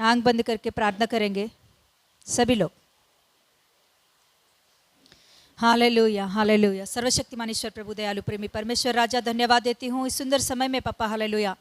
आंख बंद करके प्रार्थना करेंगे सभी लोग। Hallelujah hallelujah. सर्वशक्तिमान ईश्वर प्रभु दयालु प्रेमी परमेश्वर राजा, धन्यवाद देती हूँ इस सुंदर समय में पापा। हालेलुया,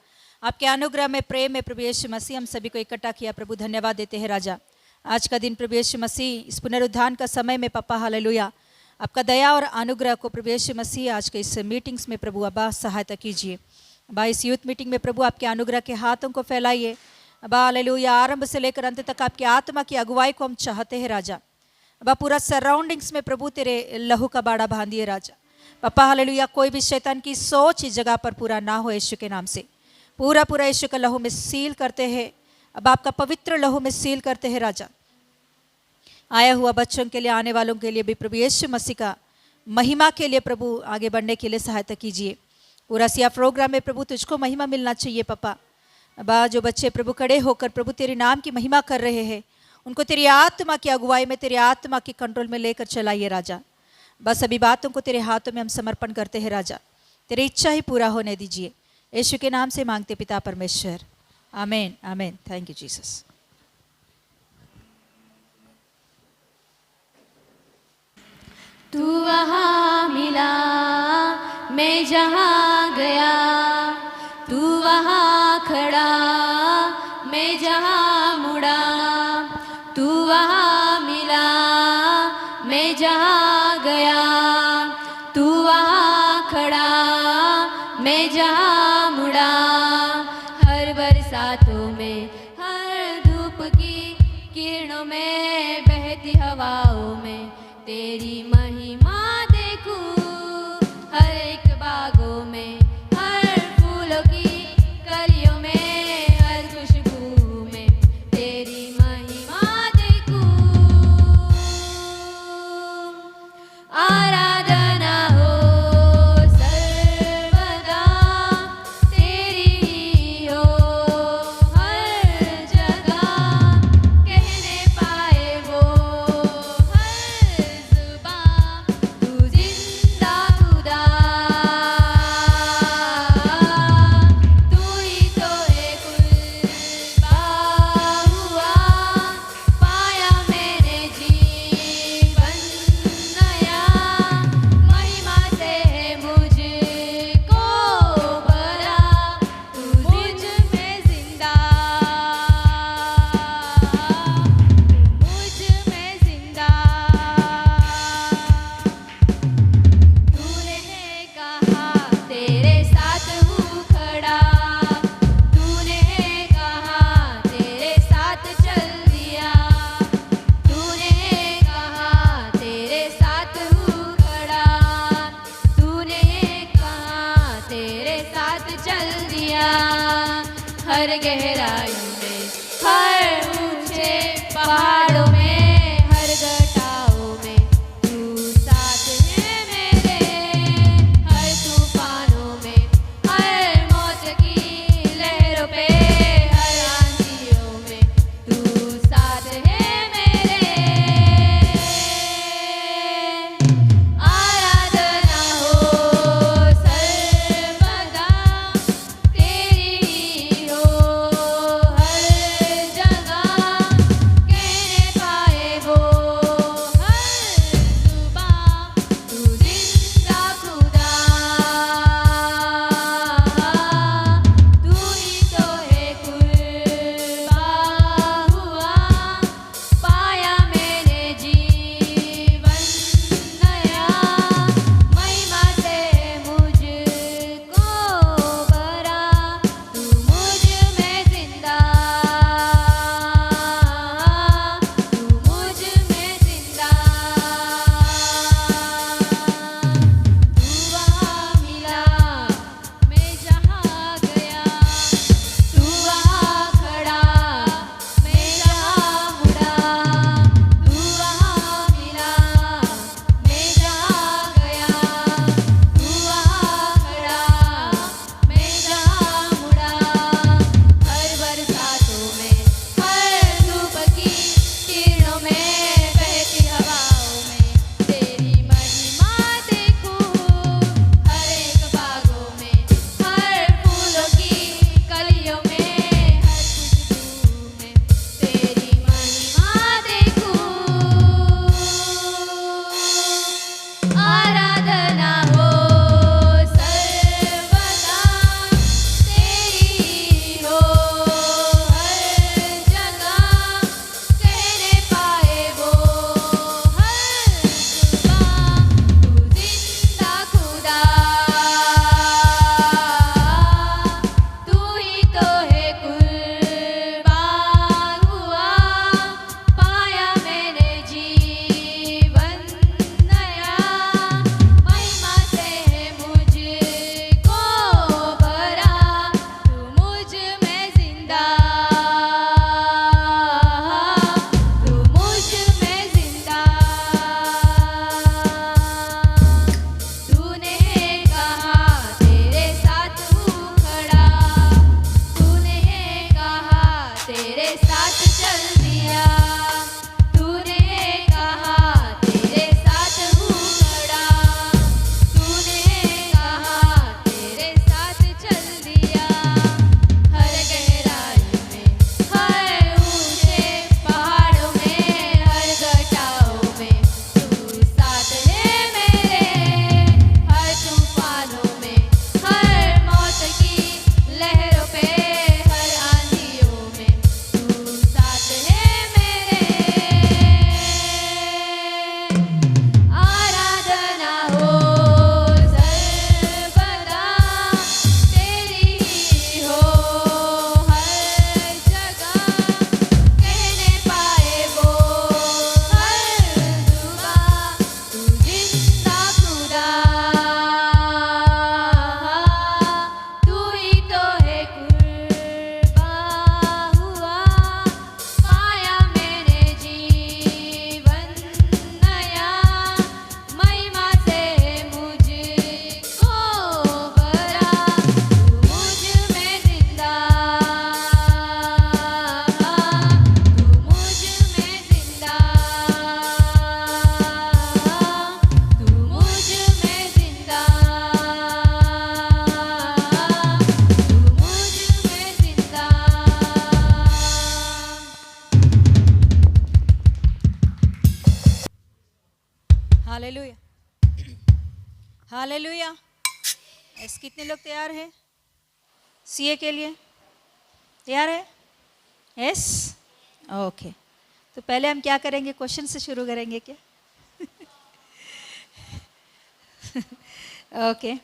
आपके अनुग्रह में, प्रेम में प्रभु यीशु मसीह हम सभी को इकट्ठा किया प्रभु, धन्यवाद देते हैं राजा। आज का दिन प्रभु यीशु मसीह इस पुनरुत्थान का समय में पापा हालेलुया, आपका दया और अनुग्रह को प्रभु यीशु मसीह आज के इस मीटिंग्स में प्रभु अब्बा सहायता कीजिए। अब्बा इस यूथ मीटिंग में प्रभु आपके अनुग्रह के हाथों को फैलाइए अब्बा हालेलुया। आरंभ से लेकर अंत तक आपकी आत्मा की अगुवाई को हम चाहते हैं राजा। अब्बा पूरा सराउंडिंग्स में प्रभु तेरे लहू का बाड़ा बांधिए राजा पापा हालेलुया। कोई भी शैतान की सोच इस जगह पर पूरा ना हो यीशु के नाम से। पूरा पूरा यीशु का लहू में सील करते हैं अब, आपका पवित्र लहू में सील करते हैं राजा। आया हुआ बच्चों के लिए, आने वालों के लिए भी प्रभु यीशु मसीह का महिमा के लिए प्रभु आगे बढ़ने के लिए सहायता कीजिए। पूरा सिया प्रोग्राम में प्रभु तुझको महिमा मिलना चाहिए पापा। अब्बा जो बच्चे प्रभु खड़े होकर प्रभु तेरे नाम की महिमा कर रहे हैं, उनको तेरी आत्मा की अगुवाई में, तेरी आत्मा की कंट्रोल में लेकर चलाइए राजा। बस सभी बातों को तेरे हाथों में हम समर्पण करते हैं राजा। तेरी इच्छा ही पूरा होने दीजिए, यीशु के नाम से मांगते पिता परमेश्वर, आमीन आमीन। Thank you Jesus. तू वहाँ मिला मैं जहाँ गया, तू वहाँ खड़ा मैं जहाँ मुड़ा, तू वहाँ मिला मैं जहाँ गया, तू वहाँ खड़ा मैं जहाँ मुड़ा। हर बरसातों में, हर धूप की किरणों में, बहती हवाओं में तेरी महिमा देखूं। हर एक बागों में, हर फूलों की कलियों में, हर खुशबू में तेरी महिमा देखूं। आराधना हो सर्वदा तेरी ही हो, हर जगह कहने पाए वो हर जुबान, तू जिंदा खुदा, तू ही तो एक खुदा हुआ, पाया मैंने जीवन नया, महिमा से है मुझको भरा, तू मुझ में जिंदा, मुझ में जिंदा। तूने कहा तेरे साथ हूँ खड़ा, तूने कहा तेरे साथ चल दिया, तूने कहा तेरे साथ हूँ खड़ा, तूने कहा तेरे साथ चल दिया। हर गहराई में, हर ऊंचे पहाड़ों में, हर घटाओं में तू साथ है मेरे, हर तूफानों में, हर मौत की लहरों पे, हर आंधियों में तू साथ है मेरे। आराधना हो सर्वदा तेरी ही हो, हर जगह कहने तेरे साथ चल दिया तूने कहा तेरे साथ हूँ खड़ा तूने कहा तेरे साथ चल दिया हर गहराई में हर ऊंचे पहाड़ों में हर घटाओं में तू साथ है मेरे हर तूफानों में हर मौत की लहरों पे हर आंधियों में तू साथ है मेरे आराधना हो सर्वदा तेरी ही हो हर जगह कहने पाए वो हर जुबां तू जिंदा खुदा तू ही तो है कुर्बान हुआ पाया मैंने जीवन नया महिमा से मुझको भरा तू मुझ में जिंदा तू मुझ में जिंदा तू मुझ में जिंदा तू मुझ में जिंदा हालेलुया हालेलुया। यस, कितने लोग तैयार हैं सीए के लिए? तैयार है? Yes, okay. तो पहले हम क्या करेंगे, क्वेश्चन से शुरू करेंगे क्या? ओके।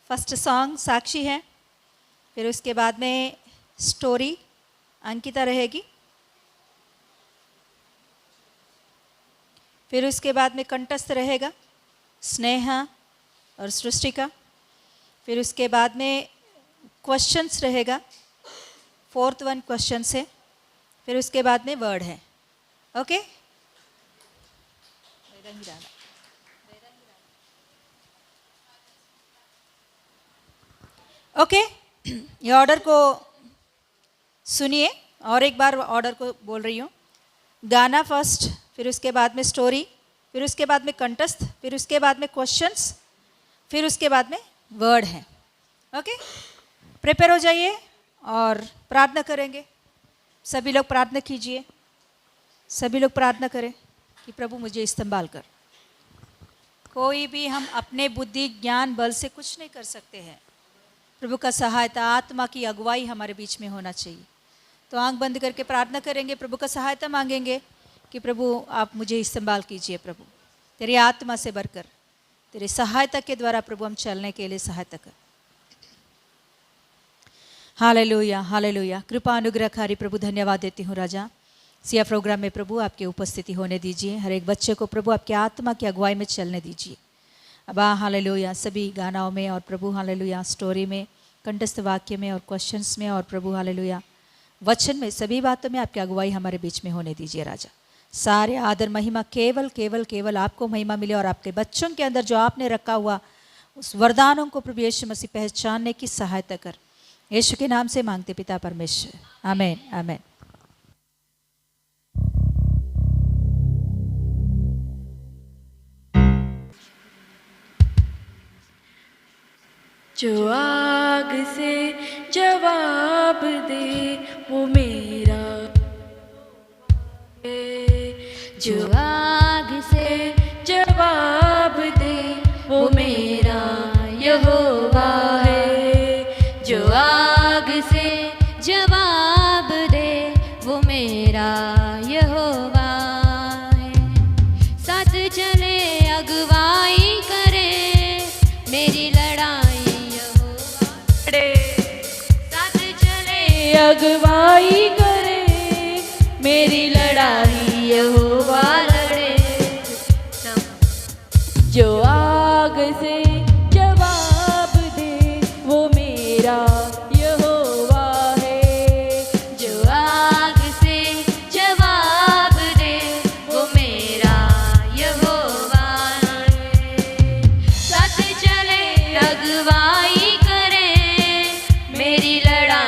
फर्स्ट सॉन्ग साक्षी है, फिर उसके बाद में स्टोरी अंकिता रहेगी, फिर उसके बाद में कंठस्थ रहेगा स्नेहा और सृष्टि का, फिर उसके बाद में क्वेश्चंस रहेगा, फोर्थ वन क्वेश्चन से, फिर उसके बाद में वर्ड है। Okay, okay. ये ऑर्डर को सुनिए, और एक बार ऑर्डर को बोल रही हूँ। गाना फर्स्ट, फिर उसके बाद में स्टोरी, फिर उसके बाद में कंठस्थ, फिर उसके बाद में क्वेश्चंस, फिर उसके बाद में वर्ड है। ओके, प्रिपेयर हो जाइए और प्रार्थना करेंगे। सभी लोग प्रार्थना कीजिए, सभी लोग प्रार्थना करें कि प्रभु मुझे इस्तेमाल कर। कोई भी हम अपने बुद्धि ज्ञान बल से कुछ नहीं कर सकते हैं। प्रभु का सहायता, आत्मा की अगुवाई हमारे बीच में होना चाहिए। तो आंख बंद करके प्रार्थना करेंगे, प्रभु का सहायता मांगेंगे कि प्रभु आप मुझे इस्तेमाल कीजिए। प्रभु तेरी आत्मा से भरकर तेरी सहायता के द्वारा प्रभु हम चलने के लिए सहायता कर। Hallelujah hallelujah. कृपा अनुग्रहकारी प्रभु धन्यवाद देती हूँ राजा। सिया प्रोग्राम में प्रभु आपकी उपस्थिति होने दीजिए। हर एक बच्चे को प्रभु आपकी आत्मा की अगुवाई में चलने दीजिए। अब हालेलुया, सभी गानाओं में और प्रभु हालेलुया स्टोरी में, कंठस्थ वाक्य में और क्वेश्चंस में और प्रभु हालेलुया वचन में, सभी बातों में आपकी अगुवाई हमारे बीच में होने दीजिए राजा। सारे आदर महिमा केवल केवल केवल आपको महिमा मिले और आपके बच्चों के अंदर जो आपने रखा हुआ उस वरदानों को प्रभु यीशु मसीह पहचानने की सहायता कर। यीशु के नाम से मांगते पिता परमेश्वर, आमीन आमीन। जो आग से जवाब दे वो मेरा है। जो आग से जवाब दे वो मेरा यहोवा है। जो आग से जवाब दे वो मेरा यहोवा है। साथ चले अगुवाई करे मेरी लड़ाई यहोवा लड़े। साथ चले अगुवाई करे मेरी लड़ाई यहोवा लड़े। जो आग से जवाब दे वो मेरा यहोवा है। जो आग से जवाब दे वो मेरा यहोवा है। साथ चले अगुवाई करे मेरी लड़ाई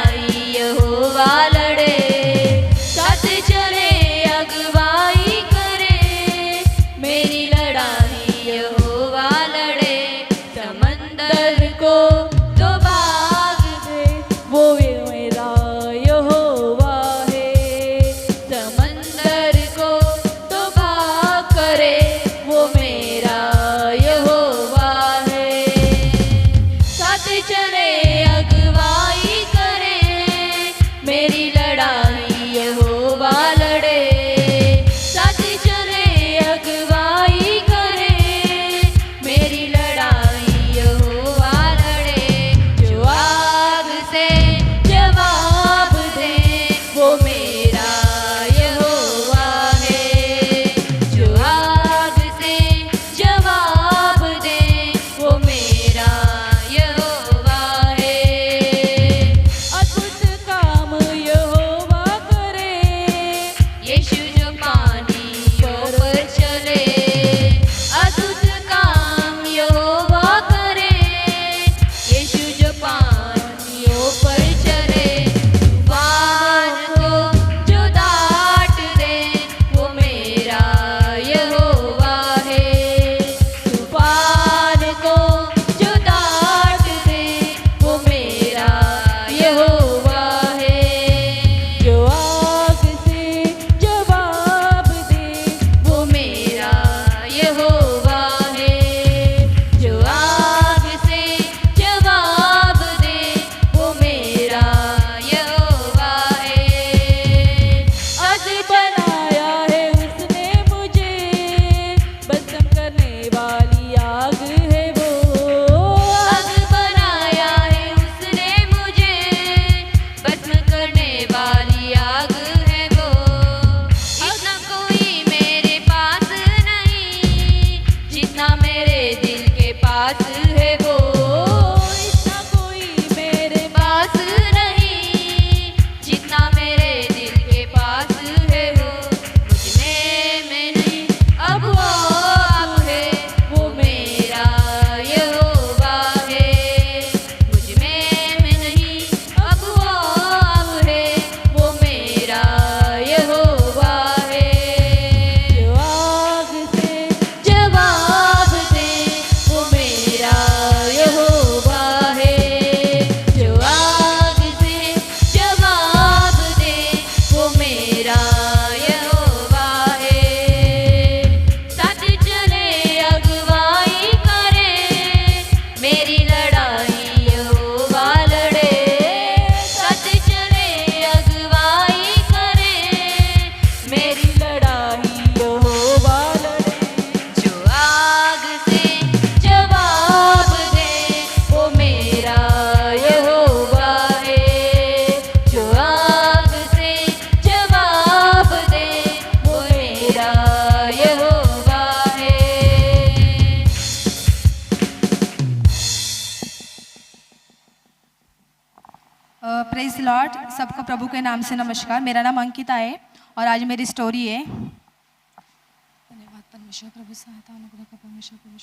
प्रेज लॉर्ड, सबको प्रभु के नाम से नमस्कार। मेरा नाम अंकिता है और आज मेरी स्टोरी है। धन्यवाद परमेश्वर, प्रभु सहायता अनुग्रह का परमेश्वर प्रभु।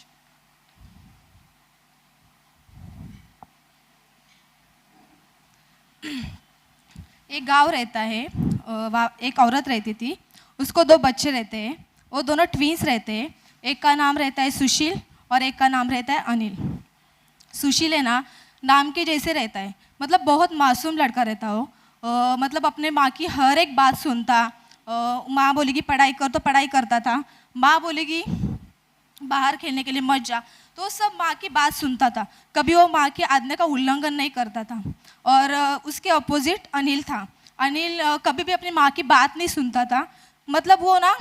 एक गांव रहता है, वहाँ एक औरत रहती थी, उसको 2 बच्चे रहते हैं। वो दोनों ट्विंस रहते हैं। एक का नाम रहता है सुशील और एक का नाम रहता है अनिल। सुशील है ना, नाम के जैसे रहता है, मतलब बहुत मासूम लड़का रहता हो। मतलब अपने माँ की हर एक बात सुनता। माँ बोलेगी पढ़ाई कर तो पढ़ाई करता था, माँ बोलेगी बाहर खेलने के लिए मत जा, तो सब माँ की बात सुनता था। कभी वो माँ की आज्ञा का उल्लंघन नहीं करता था। और उसके अपोजिट अनिल था। अनिल कभी भी अपनी माँ की बात नहीं सुनता था। मतलब वो ना,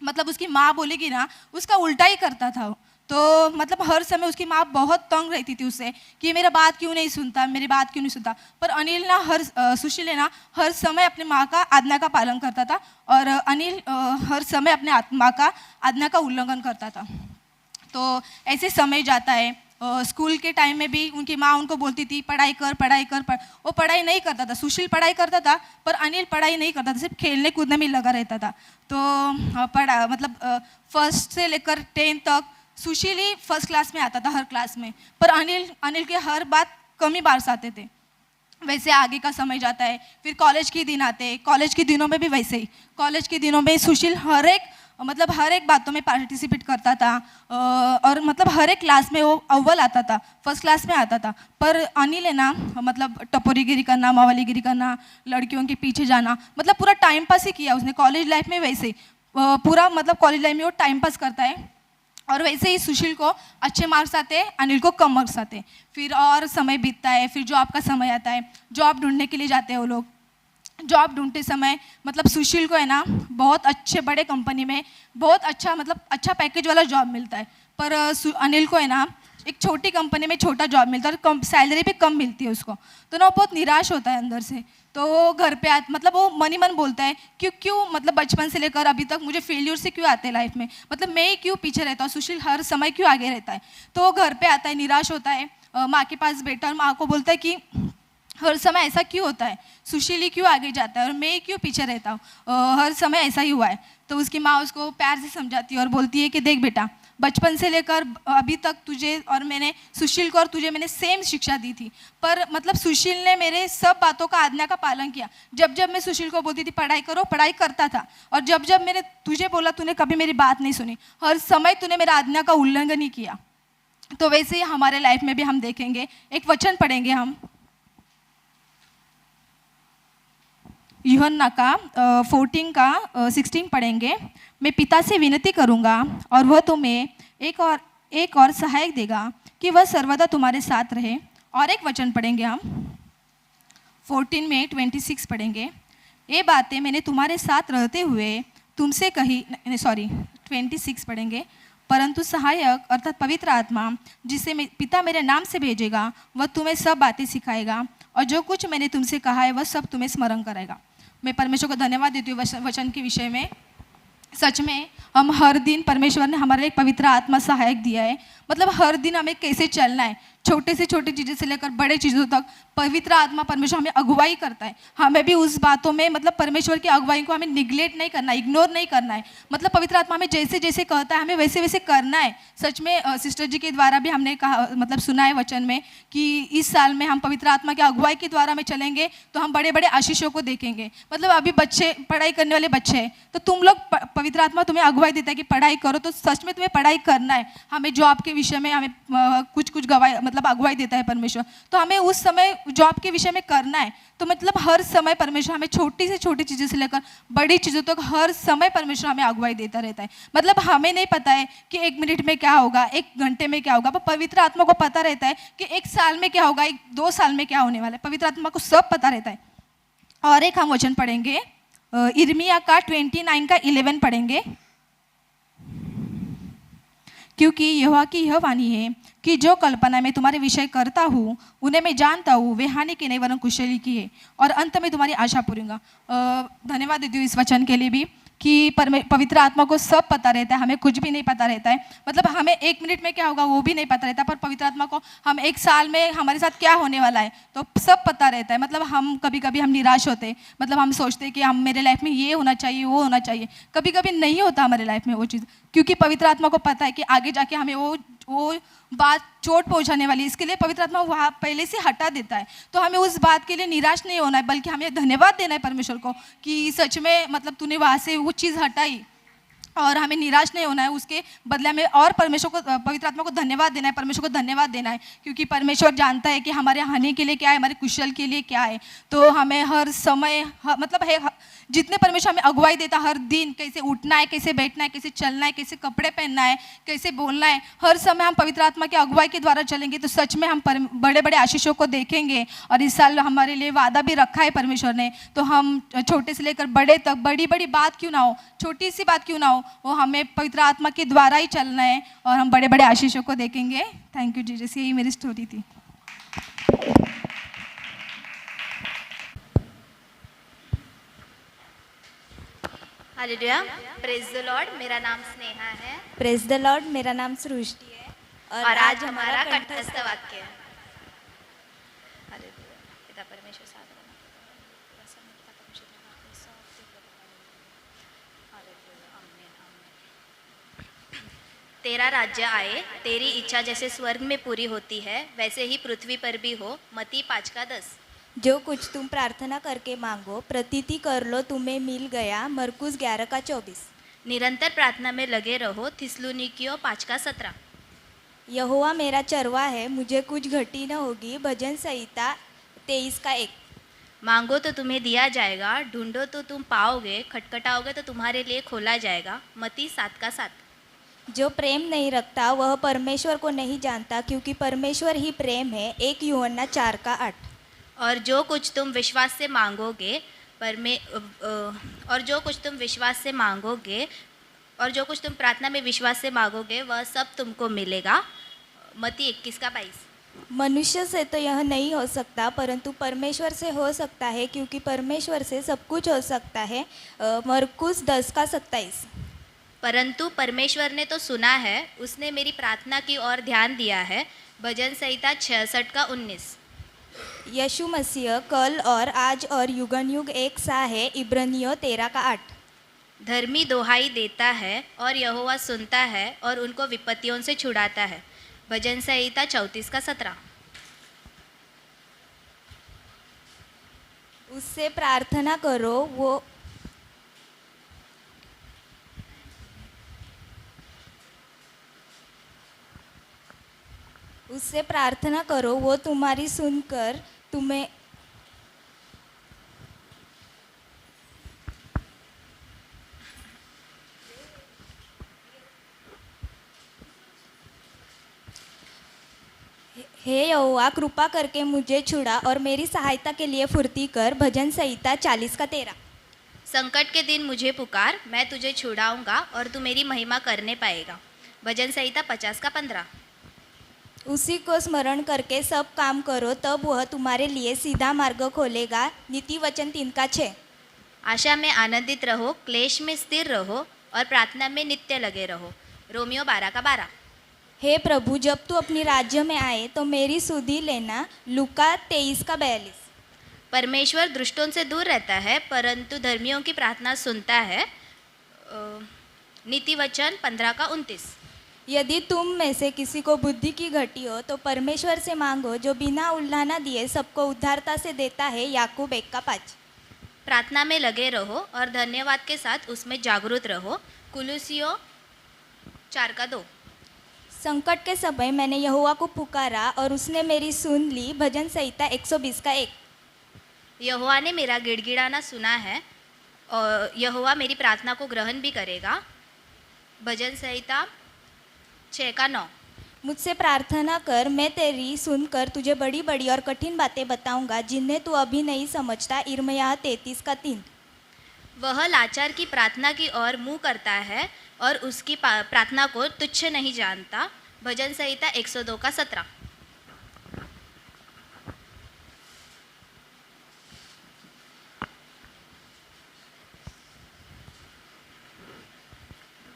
मतलब उसकी माँ बोलेगी ना, उसका उल्टा ही करता था वो। तो मतलब हर समय उसकी माँ बहुत तंग रहती थी उससे कि मेरा बात क्यों नहीं सुनता, मेरी बात क्यों नहीं सुनता। पर अनिल ना सुशील है ना, हर समय अपनी माँ का आज्ञा का पालन करता था और अनिल हर समय अपने माँ का आज्ञा का उल्लंघन करता था। तो ऐसे समय जाता है। स्कूल के टाइम में भी उनकी माँ उनको बोलती थी पढ़ाई कर पढ़ाई कर, वो पढ़ाई नहीं करता था। सुशील पढ़ाई करता था पर अनिल पढ़ाई नहीं करता था, सिर्फ खेलने कूदने में लगा रहता था। तो पढ़ा मतलब 1st से लेकर 10th तक सुशील ही फर्स्ट क्लास में आता था हर क्लास में, पर अनिल के हर बात कम ही मार्क्स आते थे। वैसे आगे का समय जाता है, फिर कॉलेज के दिन आते हैं। कॉलेज के दिनों में भी वैसे ही, कॉलेज के दिनों में सुशील हर एक बातों में पार्टिसिपेट करता था और मतलब हर एक क्लास में वो अव्वल आता था, फर्स्ट क्लास में आता था। पर अनिल है ना, मतलब टपोरीगिरी करना, मावालीगिरी करना, लड़कियों के पीछे जाना, मतलब पूरा टाइम पास ही किया उसने कॉलेज लाइफ में। वैसे ही पूरा मतलब कॉलेज लाइफ में वो टाइम पास करता है। और वैसे ही सुशील को अच्छे मार्क्स आते हैं, अनिल को कम मार्क्स आते हैं। फिर और समय बीतता है, फिर जॉब का समय आता है। जॉब ढूंढने के लिए जाते हैं वो लोग। जॉब ढूंढते समय मतलब सुशील को है ना, बहुत अच्छे बड़े कंपनी में बहुत अच्छा मतलब अच्छा पैकेज वाला जॉब मिलता है। पर अनिल को है ना, एक छोटी कंपनी में छोटा जॉब मिलता है और कम सैलरी भी कम मिलती है उसको। तो ना वो बहुत निराश होता है अंदर से। तो वो घर पे मतलब वो मन ही मन बोलता है क्यों मतलब बचपन से लेकर अभी तक मुझे फेल्यूर से क्यों आते हैं लाइफ में, मतलब मैं ही क्यों पीछे रहता हूँ, सुशील हर समय क्यों आगे रहता है। तो वो घर पे आता है, निराश होता है, माँ के पास बैठा और माँ को बोलता है कि हर समय ऐसा क्यों होता है, सुशील ही क्यों आगे जाता है और मैं ही क्यों पीछे रहता हूँ, हर समय ऐसा ही हुआ है। तो उसकी माँ उसको प्यार से समझाती है और बोलती है कि देख बेटा, बचपन से लेकर अभी तक तुझे और मैंने सुशील को और तुझे मैंने सेम शिक्षा दी थी, पर मतलब सुशील ने मेरे सब बातों का आज्ञा का पालन किया। जब जब मैं सुशील को बोलती थी पढ़ाई करो, पढ़ाई करता था, और जब जब मैंने तुझे बोला तूने कभी मेरी बात नहीं सुनी, हर समय तूने मेरा आज्ञा का उल्लंघन ही किया। तो वैसे ही हमारे लाइफ में भी हम देखेंगे, एक वचन पढ़ेंगे हम यूहन्ना का 14 का 16 पढ़ेंगे। मैं पिता से विनती करूंगा और वह तुम्हें एक और सहायक देगा कि वह सर्वदा तुम्हारे साथ रहे। और एक वचन पढ़ेंगे हम 14 में 26 पढ़ेंगे। ये बातें मैंने तुम्हारे साथ रहते हुए तुमसे कही, 26 पढ़ेंगे। परंतु सहायक अर्थात पवित्र आत्मा जिसे पिता मेरे नाम से भेजेगा, वह तुम्हें सब बातें सिखाएगा और जो कुछ मैंने तुमसे कहा है वह सब तुम्हें स्मरण कराएगा। मैं परमेश्वर को धन्यवाद देती हूँ वचन के विषय में। सच में हम हर दिन, परमेश्वर ने हमारे एक पवित्र आत्मा सहायक दिया है। मतलब हर दिन हमें कैसे चलना है, छोटे से छोटी चीज़ों से लेकर बड़े चीज़ों तक पवित्र आत्मा परमेश्वर हमें अगुवाई करता है। हमें भी उस बातों में मतलब परमेश्वर की अगुवाई को हमें निगलेक्ट नहीं करना, इग्नोर नहीं करना है। मतलब पवित्र आत्मा हमें जैसे जैसे कहता है हमें वैसे वैसे करना है। सच में सिस्टर जी के द्वारा भी हमने कहा, मतलब सुना है वचन में कि इस साल में हम पवित्र आत्मा की अगुवाई के द्वारा में चलेंगे तो हम बड़े बड़े आशीषों को देखेंगे। मतलब अभी बच्चे, पढ़ाई करने वाले बच्चे हैं, तो तुम लोग पवित्र आत्मा तुम्हें अगुवाई देता है कि पढ़ाई करो, तो सच में तुम्हें पढ़ाई करना है। हमें जॉब के विषय में हमें कुछ गवाही मतलब अगुवाई देता है परमेश्वर, तो हमें उस समय जॉब के विषय में करना है। तो मतलब हर समय परमेश्वर हमें छोटी से छोटी चीज़ों से लेकर बड़ी चीज़ों तक हर समय परमेश्वर हमें अगुवाई देता रहता है। मतलब हमें नहीं पता है कि 1 मिनट में क्या होगा, 1 घंटे में क्या होगा, पर पवित्र आत्मा को पता रहता है कि 1 साल में क्या होगा, 2 साल में क्या होने वाला है। पवित्र आत्मा को सब पता रहता है। और एक हम वचन पढ़ेंगे यिर्मयाह का 29 का 11 पढ़ेंगे। क्योंकि यहोवा की यह वाणी है कि जो कल्पना मैं तुम्हारे विषय करता हूँ उन्हें मैं जानता हूँ, वे हानि की नहीं वरन कुशली की है, और अंत में तुम्हारी आशा पूरूंगा। धन्यवाद देती हूँ इस वचन के लिए भी। कि पवित्र आत्मा को सब पता रहता है, हमें कुछ भी नहीं पता रहता है। मतलब हमें 1 मिनट में क्या होगा वो भी नहीं पता रहता, पर पवित्र आत्मा को हम 1 साल में हमारे साथ क्या होने वाला है तो सब पता रहता है। मतलब हम कभी कभी हम निराश होते हैं, मतलब हम सोचते हैं कि हम मेरे लाइफ में ये होना चाहिए वो होना चाहिए, कभी कभी नहीं होता हमारे लाइफ में वो चीज़, क्योंकि पवित्र आत्मा को पता है कि आगे जाके हमें वो बात चोट पहुंचाने वाली है। इसके लिए पवित्र आत्मा वहाँ पहले से हटा देता है। तो हमें उस बात के लिए निराश नहीं होना है, बल्कि हमें धन्यवाद देना है परमेश्वर को कि सच में मतलब तूने वहाँ से वो चीज़ हटाई, और हमें निराश नहीं होना है उसके बदले में, और परमेश्वर को पवित्र आत्मा को धन्यवाद देना है, परमेश्वर को धन्यवाद देना है, क्योंकि परमेश्वर जानता है कि हमारे हानि के लिए क्या है, हमारे कुशल के लिए क्या है। तो हमें हर समय मतलब है जितने परमेश्वर हमें अगुवाई देता हर दिन, कैसे उठना है, कैसे बैठना है, कैसे चलना है, कैसे कपड़े पहनना है, कैसे बोलना है, हर समय हम पवित्र आत्मा की अगुवाई के द्वारा चलेंगे तो सच में हम बड़े बड़े आशीषों को देखेंगे। और इस साल हमारे लिए वादा भी रखा है परमेश्वर ने, तो हम छोटे से लेकर बड़े तक, बड़ी बड़ी बात क्यों ना हो, छोटी सी बात क्यों ना हो, वो हमें पवित्र आत्मा के द्वारा ही चलना है और हम बड़े बड़े आशीषों को देखेंगे। थैंक यू जीसस, यही मेरी स्टोरी थी। Hallelujah, praise the Lord. मेरा नाम स्नेहा है प्रेज द लॉर्ड, मेरा नाम सृष्टि है और आज हमारा कंठस्थ वाक्य है। हालेलुया। पिता परमेश्वर साधना तेरा राज्य आए, तेरी इच्छा जैसे स्वर्ग में पूरी होती है वैसे ही पृथ्वी पर भी हो। मत्ती 5:10। जो कुछ तुम प्रार्थना करके मांगो प्रतीति कर लो तुम्हें मिल गया। मरकुस 11:24। निरंतर प्रार्थना में लगे रहो। थिस्सलुनीकियों 5:17। यहोवा मेरा चरवा है, मुझे कुछ घटी न होगी। भजन संहिता 23:1। मांगो तो तुम्हें दिया जाएगा, ढूंढो तो तुम पाओगे, खटखटाओगे तो तुम्हारे लिए खोला जाएगा। मत्ती 7:7। जो प्रेम नहीं रखता वह परमेश्वर को नहीं जानता, क्योंकि परमेश्वर ही प्रेम है। 1 यूहन्ना 4:8। और जो कुछ तुम विश्वास से मांगोगे और जो कुछ तुम विश्वास से मांगोगे और जो कुछ तुम प्रार्थना में विश्वास से मांगोगे वह सब तुमको मिलेगा। मत्ती 21:22। मनुष्य से तो यह नहीं हो सकता, परंतु परमेश्वर से हो सकता है, क्योंकि परमेश्वर से सब कुछ हो सकता है। मरकुस 10:27। परंतु परमेश्वर ने तो सुना है, उसने मेरी प्रार्थना की ओर ध्यान दिया है। भजन संहिता 66:19। यीशु मसीह कल और आज और युगन युग एक सा है। इब्रानियों 13:8। धर्मी दोहाई देता है और यहोवा सुनता है और उनको विपत्तियों से छुड़ाता है। भजन संहिता 34:17। उससे प्रार्थना करो वो तुम्हारी सुनकर तुम्हें हे यहोवा कृपा करके मुझे छुड़ा और मेरी सहायता के लिए फुर्ती कर। भजन संहिता 40:13। संकट के दिन मुझे पुकार, मैं तुझे छुड़ाऊंगा और तू मेरी महिमा करने पाएगा। भजन संहिता 50:15। उसी को स्मरण करके सब काम करो, तब वह तुम्हारे लिए सीधा मार्ग खोलेगा। नीति वचन 3:6। आशा में आनंदित रहो, क्लेश में स्थिर रहो और प्रार्थना में नित्य लगे रहो। रोमियो 12:12। हे प्रभु, जब तू अपनी राज्य में आए तो मेरी सुधि लेना। लूका 23:42। परमेश्वर दुष्टों से दूर रहता है, परंतु धर्मियों की प्रार्थना सुनता है। नीति वचन 15:29। यदि तुम में से किसी को बुद्धि की घटी हो तो परमेश्वर से मांगो, जो बिना उल्लाना दिए सबको उद्धारता से देता है। याकूब 1:5। प्रार्थना में लगे रहो और धन्यवाद के साथ उसमें जागरूक रहो। कुलुसियों 4:2। संकट के समय मैंने यहोवा को पुकारा और उसने मेरी सुन ली। भजन संहिता 120:1। यहोवा ने मेरा गिड़गिड़ाना सुना है और यहोवा मेरी प्रार्थना को ग्रहण भी करेगा। भजन संहिता 6:9। मुझसे प्रार्थना कर, मैं तेरी सुनकर तुझे बड़ी बड़ी और कठिन बातें बताऊंगा, जिन्हें तू अभी नहीं समझता। यिर्मयाह 33:3। वह लाचार की प्रार्थना की ओर मुँह करता है और उसकी प्रार्थना को तुच्छ नहीं जानता। भजन संहिता 102:17।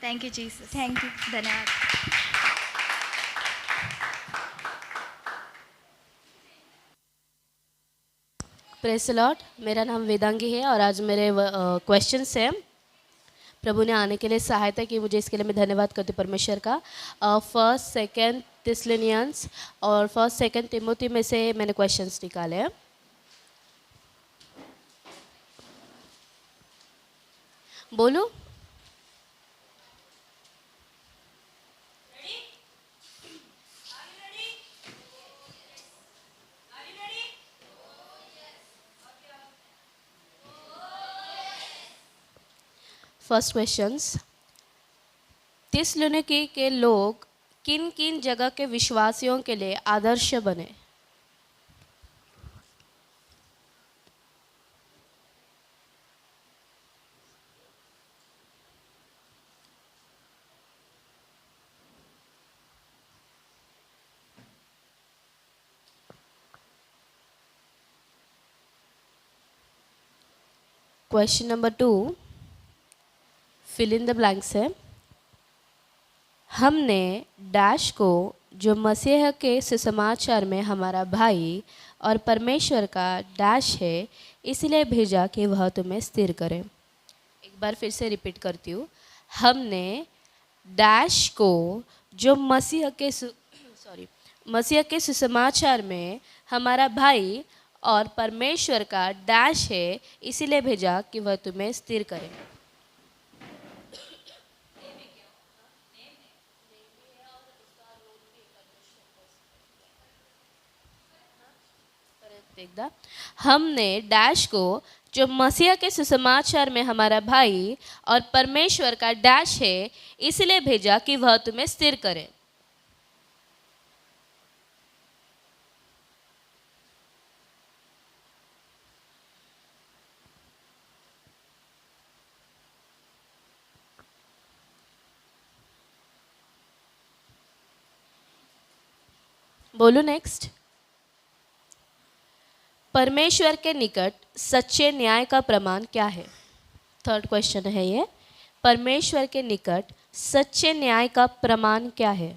Thank you Jesus. Thank you. धन्यवाद। प्रेस लॉर्ड, मेरा नाम वेदांगी है और आज मेरे क्वेश्चंस हैं। प्रभु ने आने के लिए सहायता की, मुझे इसके लिए मैं धन्यवाद करती हूँ परमेश्वर का। फर्स्ट सेकंड थिस्सलुनीयंस और फर्स्ट सेकंड तिमोथी में से मैंने क्वेश्चंस निकाले हैं। बोलो। फर्स्ट क्वेश्चंस, थिस्सलुनीके के लोग किन किन जगह के विश्वासियों के लिए आदर्श बने? Question number 2, fill in the blanks है। हमने डैश को जो मसीह के सुसमाचार में हमारा भाई और परमेश्वर का डैश है इसलिए भेजा कि वह तुम्हें स्थिर करे। एक बार फिर से रिपीट करती हूँ। हमने डैश को जो मसीह के सुसमाचार में हमारा भाई और परमेश्वर का डैश है इसीलिए भेजा कि वह तुम्हें स्थिर करे। देखदा, हमने डैश को जो मसीह के सुसमाचार में हमारा भाई और परमेश्वर का डैश है इसलिए भेजा कि वह तुम्हें स्थिर करे। बोलो नेक्स्ट। परमेश्वर के निकट सच्चे न्याय का प्रमाण क्या है? थर्ड क्वेश्चन है ये। परमेश्वर के निकट सच्चे न्याय का प्रमाण क्या है?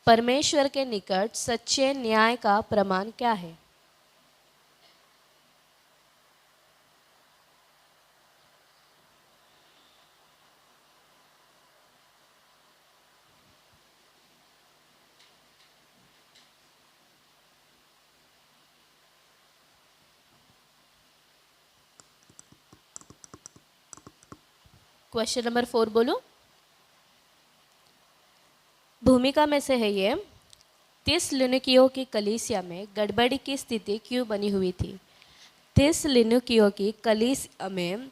परमेश्वर के निकट सच्चे न्याय का प्रमाण क्या है? क्वेश्चन नंबर 4 बोलो। भूमिका में से है ये। थिस्सलुनीकियों की कलीसिया में गड़बड़ी की स्थिति क्यों बनी हुई थी? थिस्सलुनीकियों की कलीसिया में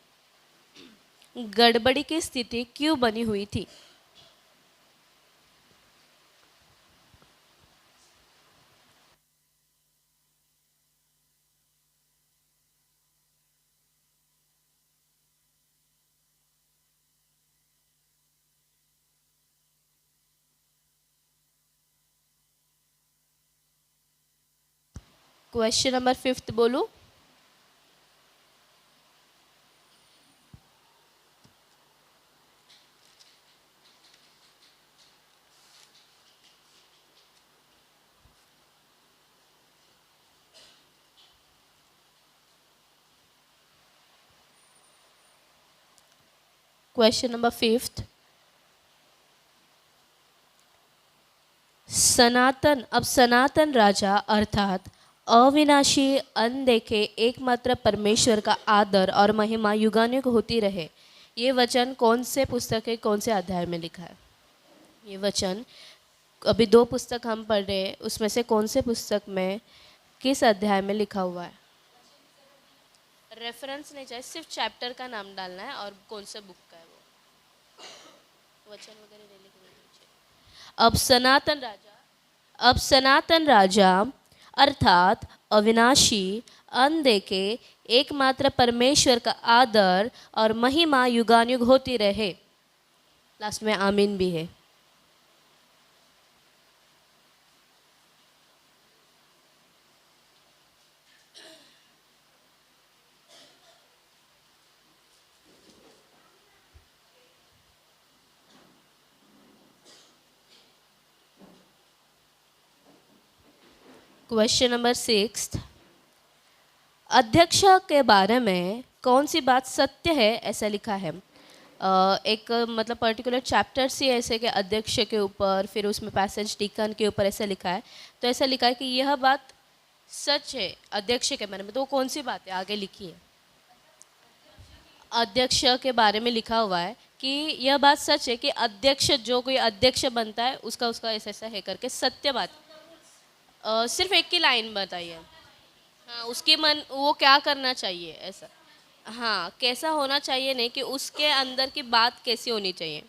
गड़बड़ी की स्थिति क्यों बनी हुई थी? क्वेश्चन नंबर 5 बोलो। क्वेश्चन नंबर 5, सनातन राजा अर्थात अविनाशी अनदेखे एकमात्र परमेश्वर का आदर और महिमा युगानुयुग होती रहे। ये वचन कौन से पुस्तक के कौन से अध्याय में लिखा है? ये वचन अभी 2 पुस्तक हम पढ़ रहे हैं, उसमें से कौन से पुस्तक में किस अध्याय में लिखा हुआ है? रेफरेंस नहीं चाहिए, सिर्फ चैप्टर का नाम डालना है और कौन से बुक का है वो। वचन वगैरह नहीं लिखना चाहिए। अब सनातन राजा अर्थात अविनाशी अनदेखे एकमात्र परमेश्वर का आदर और महिमा युगानुयुग होती रहे। लास्ट में आमीन भी है। क्वेश्चन नंबर 6, अध्यक्ष के बारे में कौन सी बात सत्य है ऐसा लिखा है। एक मतलब पर्टिकुलर चैप्टर से ऐसे कि अध्यक्ष के ऊपर, फिर उसमें पैसेज डीकन के ऊपर ऐसा लिखा है। तो ऐसा लिखा है कि यह बात सच है अध्यक्ष के बारे में, तो वो कौन सी बात है आगे लिखी है। अध्यक्ष के बारे में लिखा हुआ है कि यह बात सच है कि अध्यक्ष, जो कोई अध्यक्ष बनता है उसका ऐसा ऐसा है करके सत्य बात। सिर्फ एक की लाइन बताइए। हाँ, उसके मन वो क्या करना चाहिए ऐसा। हाँ, कैसा होना चाहिए, नहीं कि उसके अंदर की बात कैसी होनी चाहिए।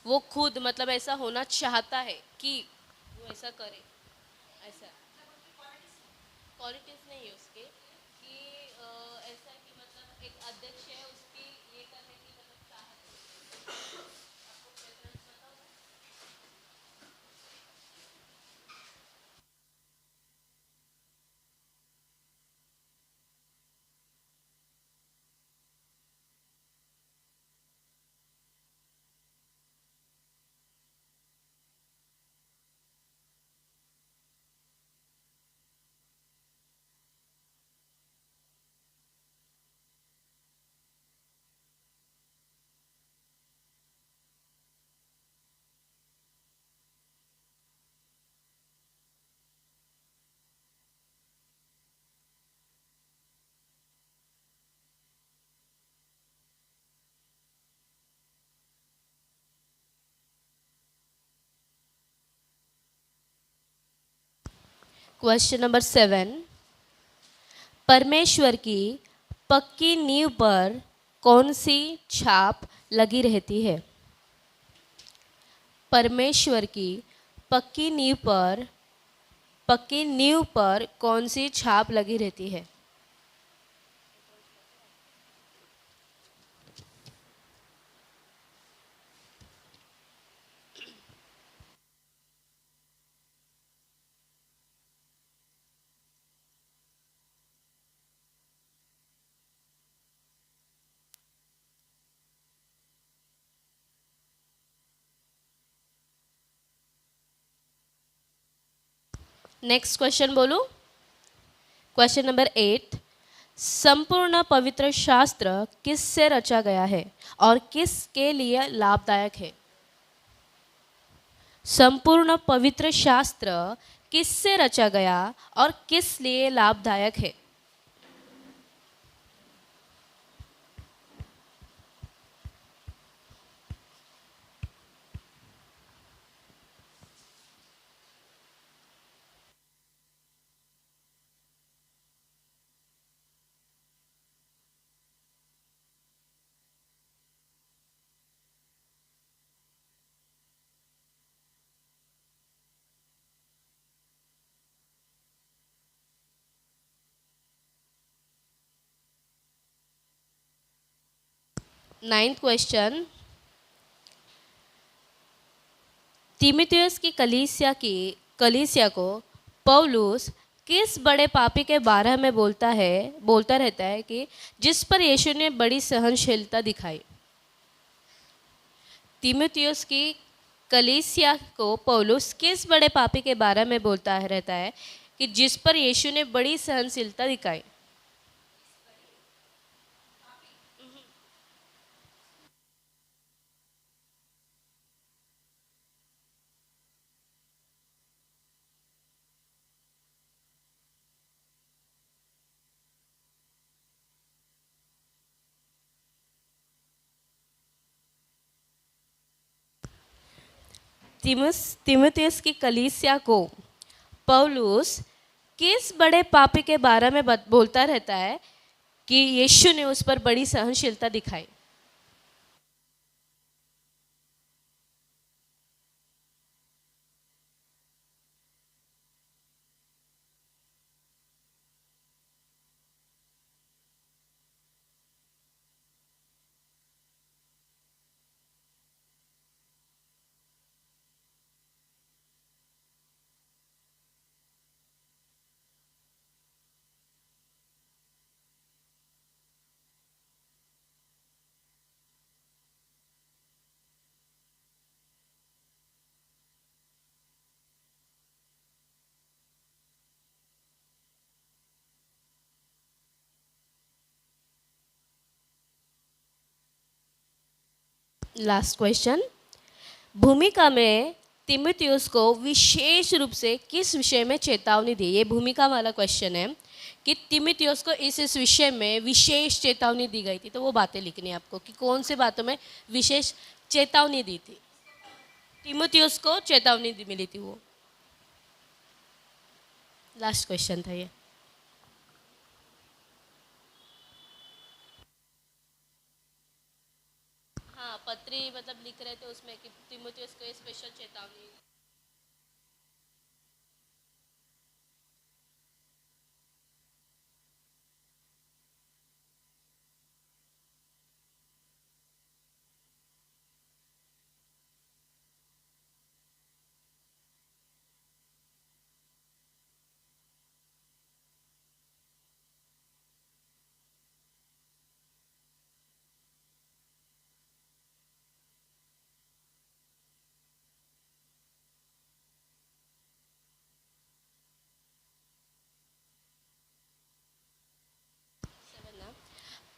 वो खुद मतलब ऐसा होना चाहता है कि वो ऐसा करे, ऐसा क्वालिटीज नहीं है उसके कि ऐसा कि मतलब एक अध्यक्ष है उसकी ये करने की मतलब चाहत है। आपको प्रेफरेंस बताओ। क्वेश्चन नंबर 7, परमेश्वर की पक्की नींव पर कौन सी छाप लगी रहती है। परमेश्वर की पक्की नींव पर कौन सी छाप लगी रहती है। नेक्स्ट क्वेश्चन बोलूं। क्वेश्चन नंबर 8, संपूर्ण पवित्र शास्त्र किससे रचा गया है और किसके लिए लाभदायक है। संपूर्ण पवित्र शास्त्र किससे रचा गया और किस लिए लाभदायक है। नाइन्थ क्वेश्चन, तीमुथियुस की कलीसिया को पौलुस किस बड़े पापी के बारे में बोलता रहता है कि जिस पर यीशु ने बड़ी सहनशीलता दिखाई। तीमुथियुस की कलीसिया को पौलुस किस बड़े पापी के बारे में बोलता रहता है कि जिस पर यीशु ने बड़ी सहनशीलता दिखाई। तीमुथियुस की कलीसिया को पौलुस किस बड़े पापी के बारे में बोलता रहता है कि यीशु ने उस पर बड़ी सहनशीलता दिखाई। लास्ट क्वेश्चन, भूमिका में तिमुथियुस को विशेष रूप से किस विषय में चेतावनी दी? ये भूमिका वाला क्वेश्चन है कि तिमुथियुस को इस विषय में विशेष चेतावनी दी गई थी, तो वो बातें लिखनी है आपको कि कौन से बातों में विशेष चेतावनी दी थी, तिमुथियुस को चेतावनी मिली थी वो। लास्ट क्वेश्चन था ये। हाँ, पत्री मतलब लिख रहे थे उसमें कि तिमुथियुस को स्पेशल चेतावनी।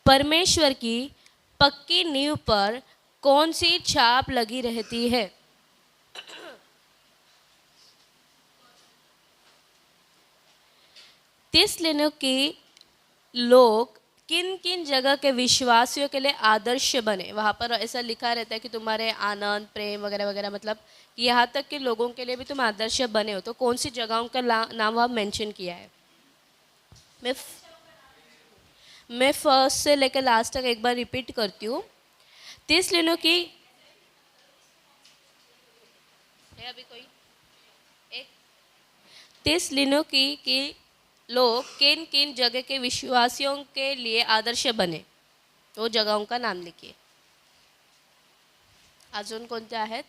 परमेश्वर की पक्की नींव पर कौन सी छाप लगी रहती है? थिस्सलुनीके लोग किन किन जगह के विश्वासियों के लिए आदर्श बने? वहाँ पर ऐसा लिखा रहता है कि तुम्हारे आनंद, प्रेम वगैरह वगैरह, मतलब कि यहाँ तक कि लोगों के लिए भी तुम आदर्श बने हो। तो कौन सी जगहों का नाम वहाँ मेंशन किया है? मैं फर्स्ट से लेकर लास्ट तक एक बार रिपीट करती हूँ। थिस्सलुनीके है अभी कोई एक थिस्सलुनीके के लोग किन किन जगह के विश्वासियों के लिए आदर्श बने, वो जगहों का नाम लिखिए। अजून कोणते आहेत?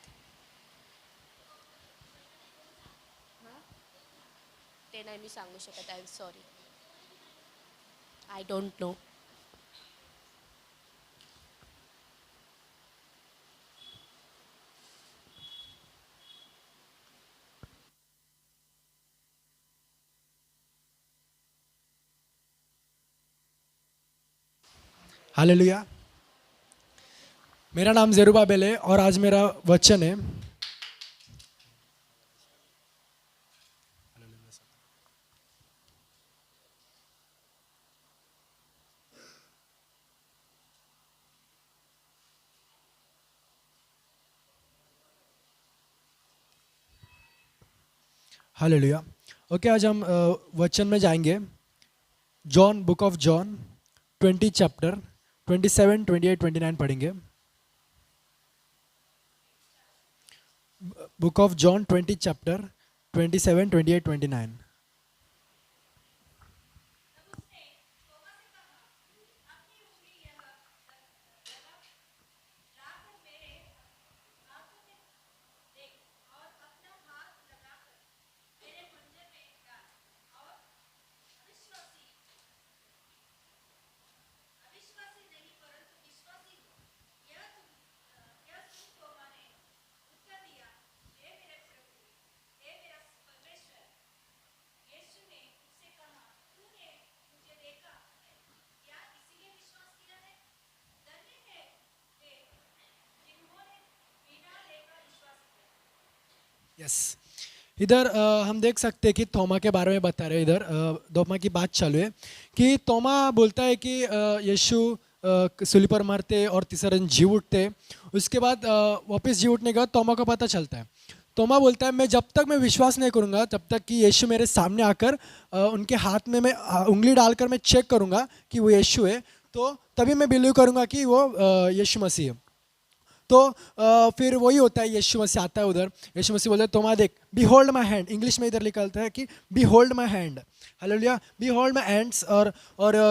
ते नाही मी सांगू शकत, I am sorry, I don't know. Hallelujah. मेरा नाम ज़ेरुब्बाबेल है और आज मेरा वचन है हालेलुया। ओके, आज हम वचन में जाएंगे। John, book of John 20 chapter 27, 28, 29 पढ़ेंगे। Book of John 20 chapter 27, 28, 29। Yes, इधर हम देख सकते हैं कि थोमा के बारे में बता रहे हैं। इधर थोमा की बात चालू है कि थोमा बोलता है कि यीशु सूली पर मरते और तीसरे दिन जी उठते। उसके बाद वापस जी उठने का थोमा को पता चलता है। थोमा बोलता है, मैं जब तक मैं विश्वास नहीं करूँगा तब तक कि यीशु मेरे सामने आकर उनके हाथ में मैं उंगली डालकर मैं चेक करूँगा कि वो यीशु है, तो तभी मैं बिलीव करूँगा कि वो यीशु मसीह है। तो फिर वही होता है, यीशु मसीह आता है उधर। यीशु मसीह बोलते हैं, तोमा देख, be hold my hand. English में इधर लिखा है कि be hold my hand. Hallelujah, be hold my hands. और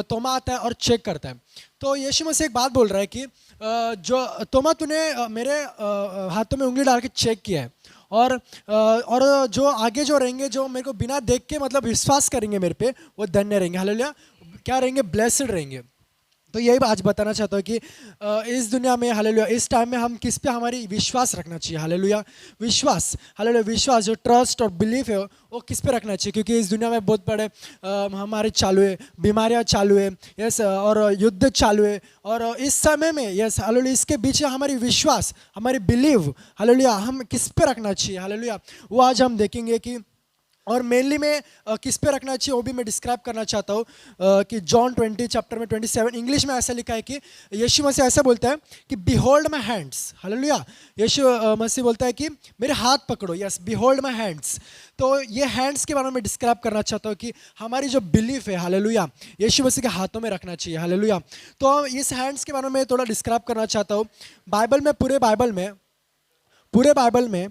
तोमा आता है और चेक करता है। तो यीशु मसीह एक बात बोल रहा है कि जो तोमा तूने मेरे हाथों में उंगली डाल के चेक किया है, और जो आगे जो रहेंगे, जो मेरे को बिना देख के मतलब विश्वास करेंगे मेरे पे, वो धन्य रहेंगे। हालेलुया, क्या रहेंगे? ब्लेस्ड रहेंगे। तो यही आज बताना चाहता हूँ कि इस दुनिया में हालेलुया इस टाइम में हम किस पे हमारी विश्वास रखना चाहिए। हालेलुया विश्वास, हालेलुया विश्वास जो ट्रस्ट और बिलीफ है वो किस पे रखना चाहिए, क्योंकि इस दुनिया में बहुत बड़े हमारे चालू है, बीमारियाँ चालू है, यस, और युद्ध चालू है, और इस समय में यस हालेलुया इसके बीच हमारी विश्वास, हमारी बिलीव हालेलुया हम किस पे रखना चाहिए। हालेलुया वो आज हम देखेंगे कि और मेनली मैं किस पे रखना चाहिए वो भी मैं डिस्क्राइब करना चाहता हूँ कि जॉन 20 चैप्टर में 27 इंग्लिश में ऐसा लिखा है कि यीशु मसीह ऐसा बोलता है कि बिहोल्ड माई हैंड्स। हालेलुया यीशु मसीह बोलता है कि मेरे हाथ पकड़ो, यस बिहोल्ड माई हैंड्स। तो ये हैंड्स के बारे में डिस्क्राइब करना चाहता हूँ कि हमारी जो बिलीफ है हालेलुया यीशु मसीह के हाथों में रखना चाहिए। हालेलुया तो इस हैंड्स के बारे में थोड़ा डिस्क्राइब करना चाहता हूँ। बाइबल में पूरे बाइबल में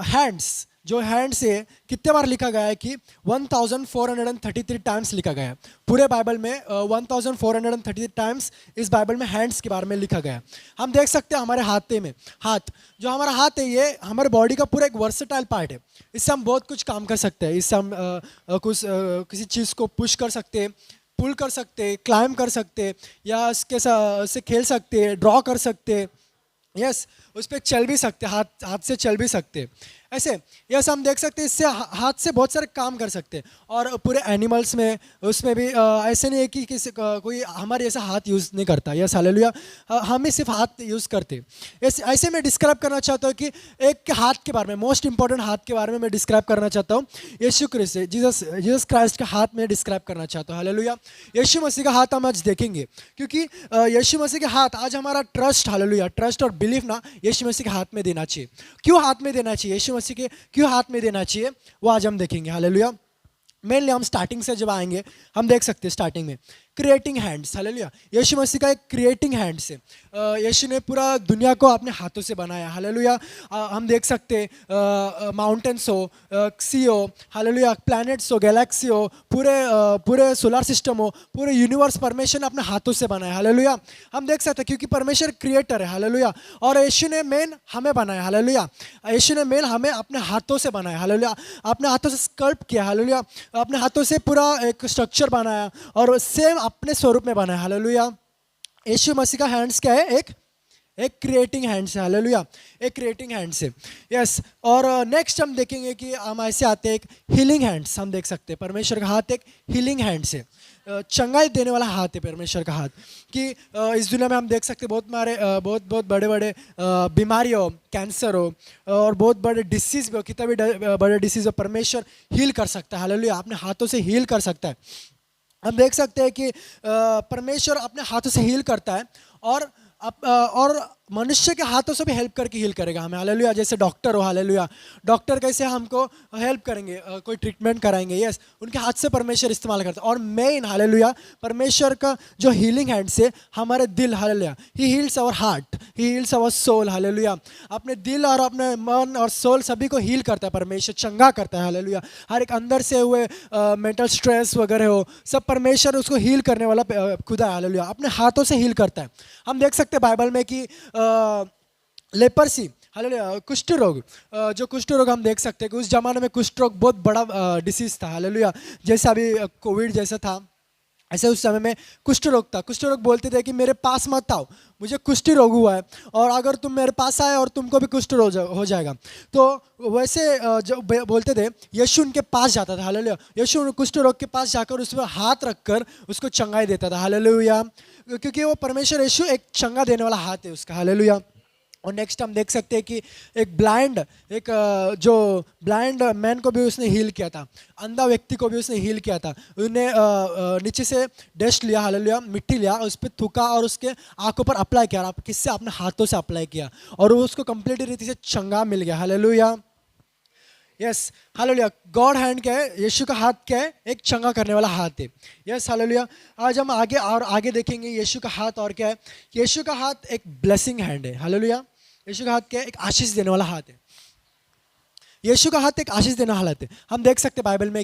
हैंड्स जो हैंड्स है कितने बार लिखा गया है कि 1433 टाइम्स लिखा गया है। पूरे बाइबल में 1433 टाइम्स इस बाइबल में हैंड्स के बारे में लिखा गया है। हम देख सकते हैं हमारे हाथ जो हमारा हाथ है ये हमारे बॉडी का पूरा एक वर्सेटाइल पार्ट है। इससे हम बहुत कुछ काम कर सकते हैं। इससे हम किसी चीज़ को पुश कर सकते हैं, पुल कर सकते हैं, क्लाइंब कर सकते हैं, या इससे खेल सकते हैं, ड्रॉ कर सकते हैं, यस उस पर चल भी सकते, हाथ से चल भी सकते ऐसे। यस हम देख सकते हैं इससे हाथ से बहुत सारे काम कर सकते हैं। और पूरे एनिमल्स में उसमें भी ऐसे नहीं है कि किसी कोई हमारे ऐसा हाथ यूज़ नहीं करता। यस हालेलुया हम ही सिर्फ हाथ यूज़ करते। ऐसे मैं डिस्क्राइब करना चाहता हूँ कि एक हाथ के बारे में, मोस्ट इंपॉर्टेंट हाथ के बारे में मैं डिस्क्राइब करना चाहता हूँ। यीशु क्रिस्ट जीसस क्राइस्ट का हाथ में डिस्क्राइब करना चाहता हूँ। हालेलुया यीशु मसीह का हाथ हम आज देखेंगे, क्योंकि यीशु मसीह के हाथ आज हमारा ट्रस्ट, हालेलुया ट्रस्ट और बिलीफ ना यीशु मसीह के हाथ में देना चाहिए। क्यों हाथ में देना चाहिए, यीशु मसीह के क्यों हाथ में देना चाहिए वो आज हम देखेंगे। हालेलुया मेनली हम स्टार्टिंग से जब आएंगे हम देख सकते हैं स्टार्टिंग में क्रिएटिंग हैंड्स। हालेलुया यीशु मसीह का एक क्रिएटिंग हैंड्स है। यीशु ने पूरा दुनिया को अपने हाथों से बनाया। हालेलुया हम देख सकते माउंटेन्स हो, सी हो, हालेलुया प्लैनेट्स हो, गैलेक्सी हो, पूरे सोलर सिस्टम हो, पूरे यूनिवर्स परमेश्वर ने अपने हाथों से बनाया। हालेलुया हम देख सकते हैं क्योंकि परमेश्वर क्रिएटर है। हालेलुया और यीशु ने मेन हमें बनाया। हालेलुया यीशु ने मेन हमें अपने हाथों से बनाया। हालेलुया अपने हाथों से स्कल्प किया। हालेलुया अपने हाथों से पूरा एक स्ट्रक्चर बनाया और सेम अपने स्वरूप में बनाया। हालेलुया यीशु मसीह का हैंड्स क्या है, एक क्रिएटिंग हैंड्स है। हालेलुया एक क्रिएटिंग हैंड्स है। यस और नेक्स्ट हम देखेंगे कि हम ऐसे आते हैं एक हीलिंग हैंड्स। हम देख सकते हैं परमेश्वर का हाथ एक हीलिंग हैंड्स है, चंगाई देने वाला हाथ है परमेश्वर का हाथ। कि इस दुनिया में हम देख सकते हैं बहुत बड़े बीमारी हो, कैंसर हो और बहुत बड़े डिसीज़ भी हो, कितना भी बड़े डिसीज़ हो परमेश्वर हील कर सकता है। हालेलुया अपने हाथों से हील कर सकता है। हम देख सकते हैं कि परमेश्वर अपने हाथों से हील करता है और मनुष्य के हाथों से भी हेल्प करके हील करेगा हमें। हालेलुया जैसे डॉक्टर हो, हालेलुया डॉक्टर कैसे हमको हेल्प करेंगे, कोई ट्रीटमेंट कराएंगे, यस उनके हाथ से परमेश्वर इस्तेमाल करता है। और मेन हालेलुया परमेश्वर का जो हीलिंग हैंड से हमारे दिल, hallelujah he heals our heart, he heals our soul. Hallelujah अपने दिल और अपने मन और सोल सभी को हील करता है परमेश्वर, चंगा करता है। हालेलुया हर एक अंदर से हुए मेंटल स्ट्रेस वगैरह हो सब परमेश्वर उसको हील करने वाला खुदा है। हालेलुया अपने हाथों से हील करता है। हम देख सकते हैं बाइबल में कि लेपर्सी, हालेलुया कुष्ठ रोग, जो कुष्ठ रोग हम देख सकते हैं कि उस जमाने में कुष्ठ रोग बहुत बड़ा डिसीज था। हालेलुया जैसे अभी कोविड जैसा था ऐसे उस समय में कुष्ठ रोग था। कुष्ठ रोग बोलते थे कि मेरे पास मत आओ, मुझे कुष्ठ रोग हुआ है और अगर तुम मेरे पास आए और तुमको भी कुष्ठ रोग हो जाएगा। तो वैसे जो बोलते थे यीशु उनके पास जाता था। हालेलुया यीशु कुष्ठ रोग के पास जाकर उस पर हाथ रखकर उसको चंगाई देता था। हालेलुया क्योंकि वो परमेश्वर यीशु एक चंगा देने वाला हाथ है उसका। हालेलुया और नेक्स्ट हम देख सकते हैं कि जो ब्लाइंड मैन को भी उसने हील किया था, अंधा व्यक्ति को भी उसने हील किया था। उन्हें नीचे से डस्ट लिया, हालेलुया मिट्टी लिया, उस पर थूका और उसके आंखों पर अप्लाई किया। किससे? अपने हाथों से अप्लाई किया और उसको कंप्लीट रीति से चंगा मिल गया। Hallelujah yes hallelujah God hand क्या है, यीशु का हाथ क्या है, एक चंगा करने वाला हाथ है। यस हालेलुया आज हम आगे देखेंगे यीशु का हाथ और क्या है। यीशु का हाथ एक ब्लेसिंग हैंड है। हालेलुया यीशु का हाथ क्या है, एक आशीष देने वाला हाथ है। यीशु का हाथ एक आशीष देने वाला हाथ है। हम देख सकते हैं बाइबल में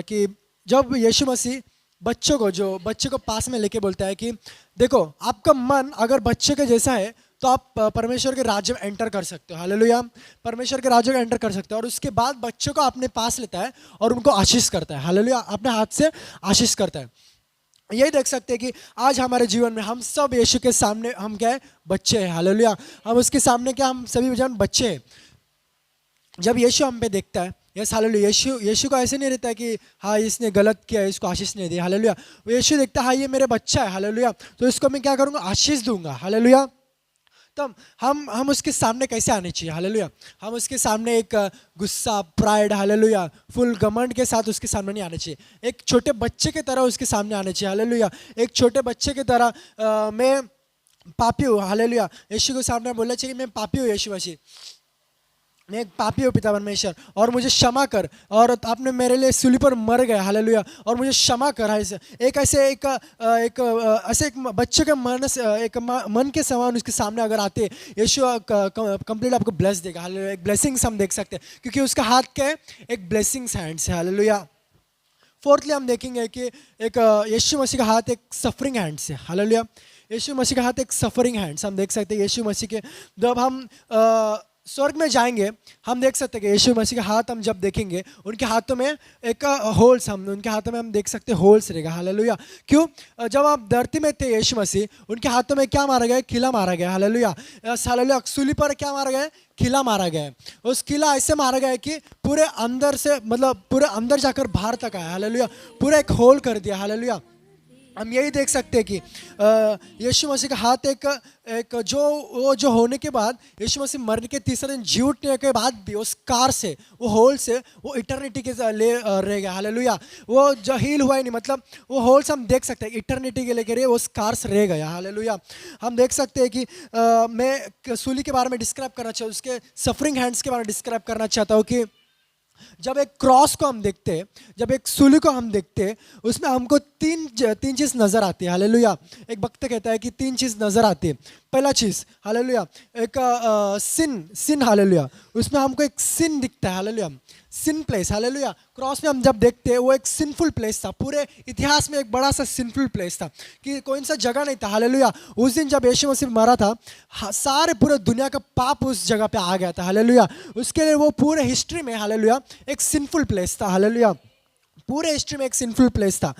कि जब यीशु मसीह बच्चे को पास में लेके बोलता है कि देखो आपका मन अगर बच्चे के जैसा है तो आप परमेश्वर के राज्य में एंटर कर सकते हो। हालेलुया परमेश्वर के राज्य में एंटर कर सकते हो। और उसके बाद बच्चों को अपने पास लेता है और उनको आशीष करता है। हालेलुया अपने हाथ से आशीष करता है। यही देख सकते हैं कि आज हमारे जीवन में हम सब यीशु के सामने हम क्या है, बच्चे हैं। हालेलुया। हम उसके सामने क्या, हम सभी जन बच्चे हैं। जब यीशु हम पे देखता है, यस हालेलुया, यीशु को ऐसे नहीं रहता है कि हाँ इसने गलत किया, इसको आशीष नहीं दी। हालेलुया। वो यीशु देखता है हाँ ये मेरे बच्चा है। हालेलुया। तो इसको मैं क्या करूँगा, आशीष दूंगा। हालेलुया। तब हम उसके सामने कैसे आने चाहिए। हालेलुया। हम उसके सामने एक गुस्सा, प्राइड, हालेलुया, फुल घमंड के साथ उसके सामने नहीं आने चाहिए। एक छोटे बच्चे की तरह उसके सामने आने चाहिए। हालेलुया। एक छोटे बच्चे की तरह मैं पापी हूँ। हालेलुया। यीशु के सामने बोलना चाहिए मैं पापी हूँ यीशु मसीह, मैं एक पापी हूँ पिता परमेश्वर, और मुझे क्षमा कर, और आपने मेरे लिए सूली पर मर गए। हालेलुया। और मुझे क्षमा कर। ऐसे एक बच्चे के मन के समान उसके सामने अगर आते, यीशु कंप्लीट आपको ब्लेस देगा। हालेलुया। एक ब्लेसिंग्स हम देख सकते हैं क्योंकि उसका हाथ क्या है, एक ब्लेसिंग्स हैंड्स है। हालेलुया। फोर्थली हम देखेंगे कि एक यीशु मसीह का हाथ एक सफरिंग हैंड्स है। हालेलुया। यीशु मसीह का हाथ एक सफरिंग हैंड्स हम देख सकते हैं। यीशु मसीह के जब हम स्वर्ग में जाएंगे, हम देख सकते हैं कि यीशु मसीह के हाथ हम जब देखेंगे, उनके हाथों में एक होल्स, उनके हाथों में हम देख सकते हैं होल्स रहेगा। हालेलुया। क्यों? जब आप धरती में थे यीशु मसीह, उनके हाथों में क्या मारा गया, किला मारा गया। हालेलुया। हालेलुया। सूली पर क्या मारा गया, किला मारा गया है। उस किला ऐसे मारा गया है कि पूरे अंदर से, मतलब पूरे अंदर जाकर बाहर तक आया। हालेलुया। पूरा एक होल कर दिया। हालेलुया। हम यही देख सकते हैं कि यीशु मसीह का हाथ एक जो होने के बाद, यीशु मसीह मरने के तीसरे दिन जी उठने के बाद भी उस कार से, वो होल से, वो इटर्निटी के ले रह गया। हालेलुया। वो जो हील हुआ ही नहीं, मतलब वो होल्स हम देख सकते हैं इटर्निटी के लेकर वो स्कार से रह गया। हालेलुया। हम देख सकते हैं कि मैं सूली के बारे में डिस्क्राइब करना चाहूँ, उसके सफरिंग हैंड्स के बारे में डिस्क्राइब करना चाहता हूँ कि जब एक क्रॉस को हम देखते हैं, जब एक सूली को हम देखते हैं, उसमें हमको तीन चीज़ नज़र आती है। हालेलुया। एक भक्त कहता है कि तीन चीज़ नज़र आती है। पहला चीज़, हालेलुया, एक सिन। हालेलुया। उसमें हमको एक सिन दिखता है। हालेलुया। सिन प्लेस। हालेलुया। क्रॉस में हम जब देखते हैं, वो एक सिनफुल प्लेस था। पूरे इतिहास में एक बड़ा सा सिनफुल प्लेस था कि कोई सा जगह नहीं था। हालेलुया। उस दिन जब यीशु मसीह मरा था, सारे पूरे दुनिया का पाप उस जगह पे आ गया था। हालेलुया। उसके लिए वो पूरे हिस्ट्री में, हालेलुया, एक सिनफुल प्लेस था। हालेलुया। पूरे हिस्ट्री में एक सिंफुल प्लेस था।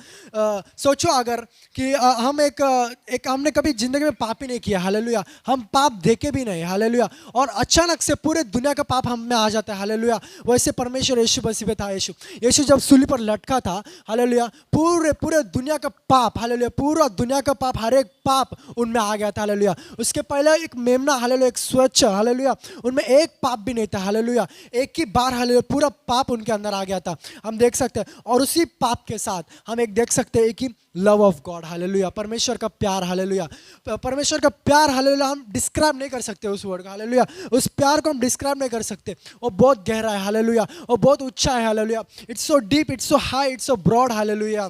सोचो अगर कि हमने कभी जिंदगी में पाप ही नहीं किया। हालेलुया। हम पाप देखे भी नहीं। हालेलुया। और अचानक से पूरे दुनिया का पाप हम में आ जाता है। हालेलुया। वैसे परमेश्वर यीशु मसीह पे था। यीशु जब सूली पर लटका था, हालेलुया, पूरे दुनिया का पाप, हालेलुया, पूरा दुनिया का पाप, हर एक पाप उनमें आ गया था। हालेलुया। उसके पहले एक मेमना, हालेलुया, एक स्वच्छ, हालेलुया, उनमें एक पाप भी नहीं था। हालेलुया। एक ही बार, हालेलुया, पूरा पाप उनके अंदर आ गया था। हम देख सकते हैं। और उसी पाप के साथ हम एक देख सकते हैं कि लव ऑफ गॉड, हालेलुया, परमेश्वर का प्यार। हालेलुया। परमेश्वर का प्यार, हालेलुया, हम डिस्क्राइब नहीं कर सकते उस वर्ड का। हालेलुया। उस प्यार को हम डिस्क्राइब नहीं कर सकते। वो बहुत गहरा है। हालेलुया। वो बहुत ऊंचा है। Hallelujah. It's so deep, it's so high, it's so broad. Hallelujah.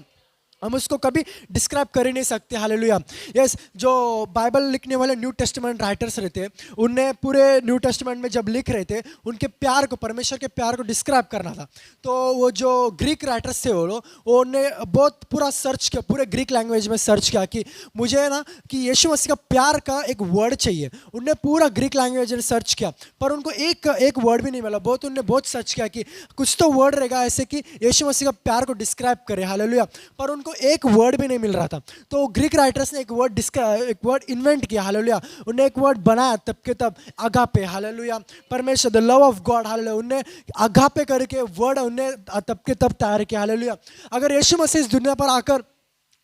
हम उसको कभी डिस्क्राइब कर ही नहीं सकते। हालेलुया। यस, जो बाइबल लिखने वाले न्यू टेस्टामेंट राइटर्स रहते हैं, उन्हें पूरे न्यू टेस्टामेंट में जब लिख रहे थे, उनके प्यार को, परमेश्वर के प्यार को डिस्क्राइब करना था। तो वो जो ग्रीक राइटर्स थे, उन्होंने बहुत पूरा सर्च किया, पूरे ग्रीक लैंग्वेज में सर्च किया कि मुझे ना कि यीशु मसीह का प्यार का एक वर्ड चाहिए। उनने पूरा ग्रीक लैंग्वेज में सर्च किया, पर उनको एक वर्ड भी नहीं मिला। उन्होंने बहुत सर्च किया कि कुछ तो वर्ड रहेगा ऐसे कि यीशु मसीह का प्यार को डिस्क्राइब करे। हालेलुया। पर उनको एक वर्ड भी नहीं मिल रहा था। तो ग्रीक राइटर्स ने एक वर्ड इन्वेंट किया। हालेलुया। उन्हें एक वर्ड बनाया तब के तब, अगापे। हालेलुया। परमेश्वर, the love of God. Hallelujah. उन्हें अगापे करके वर्ड उन्हें तब के तब तैयार किया। हालेलुया। अगर यीशु मसीह इस दुनिया पर आकर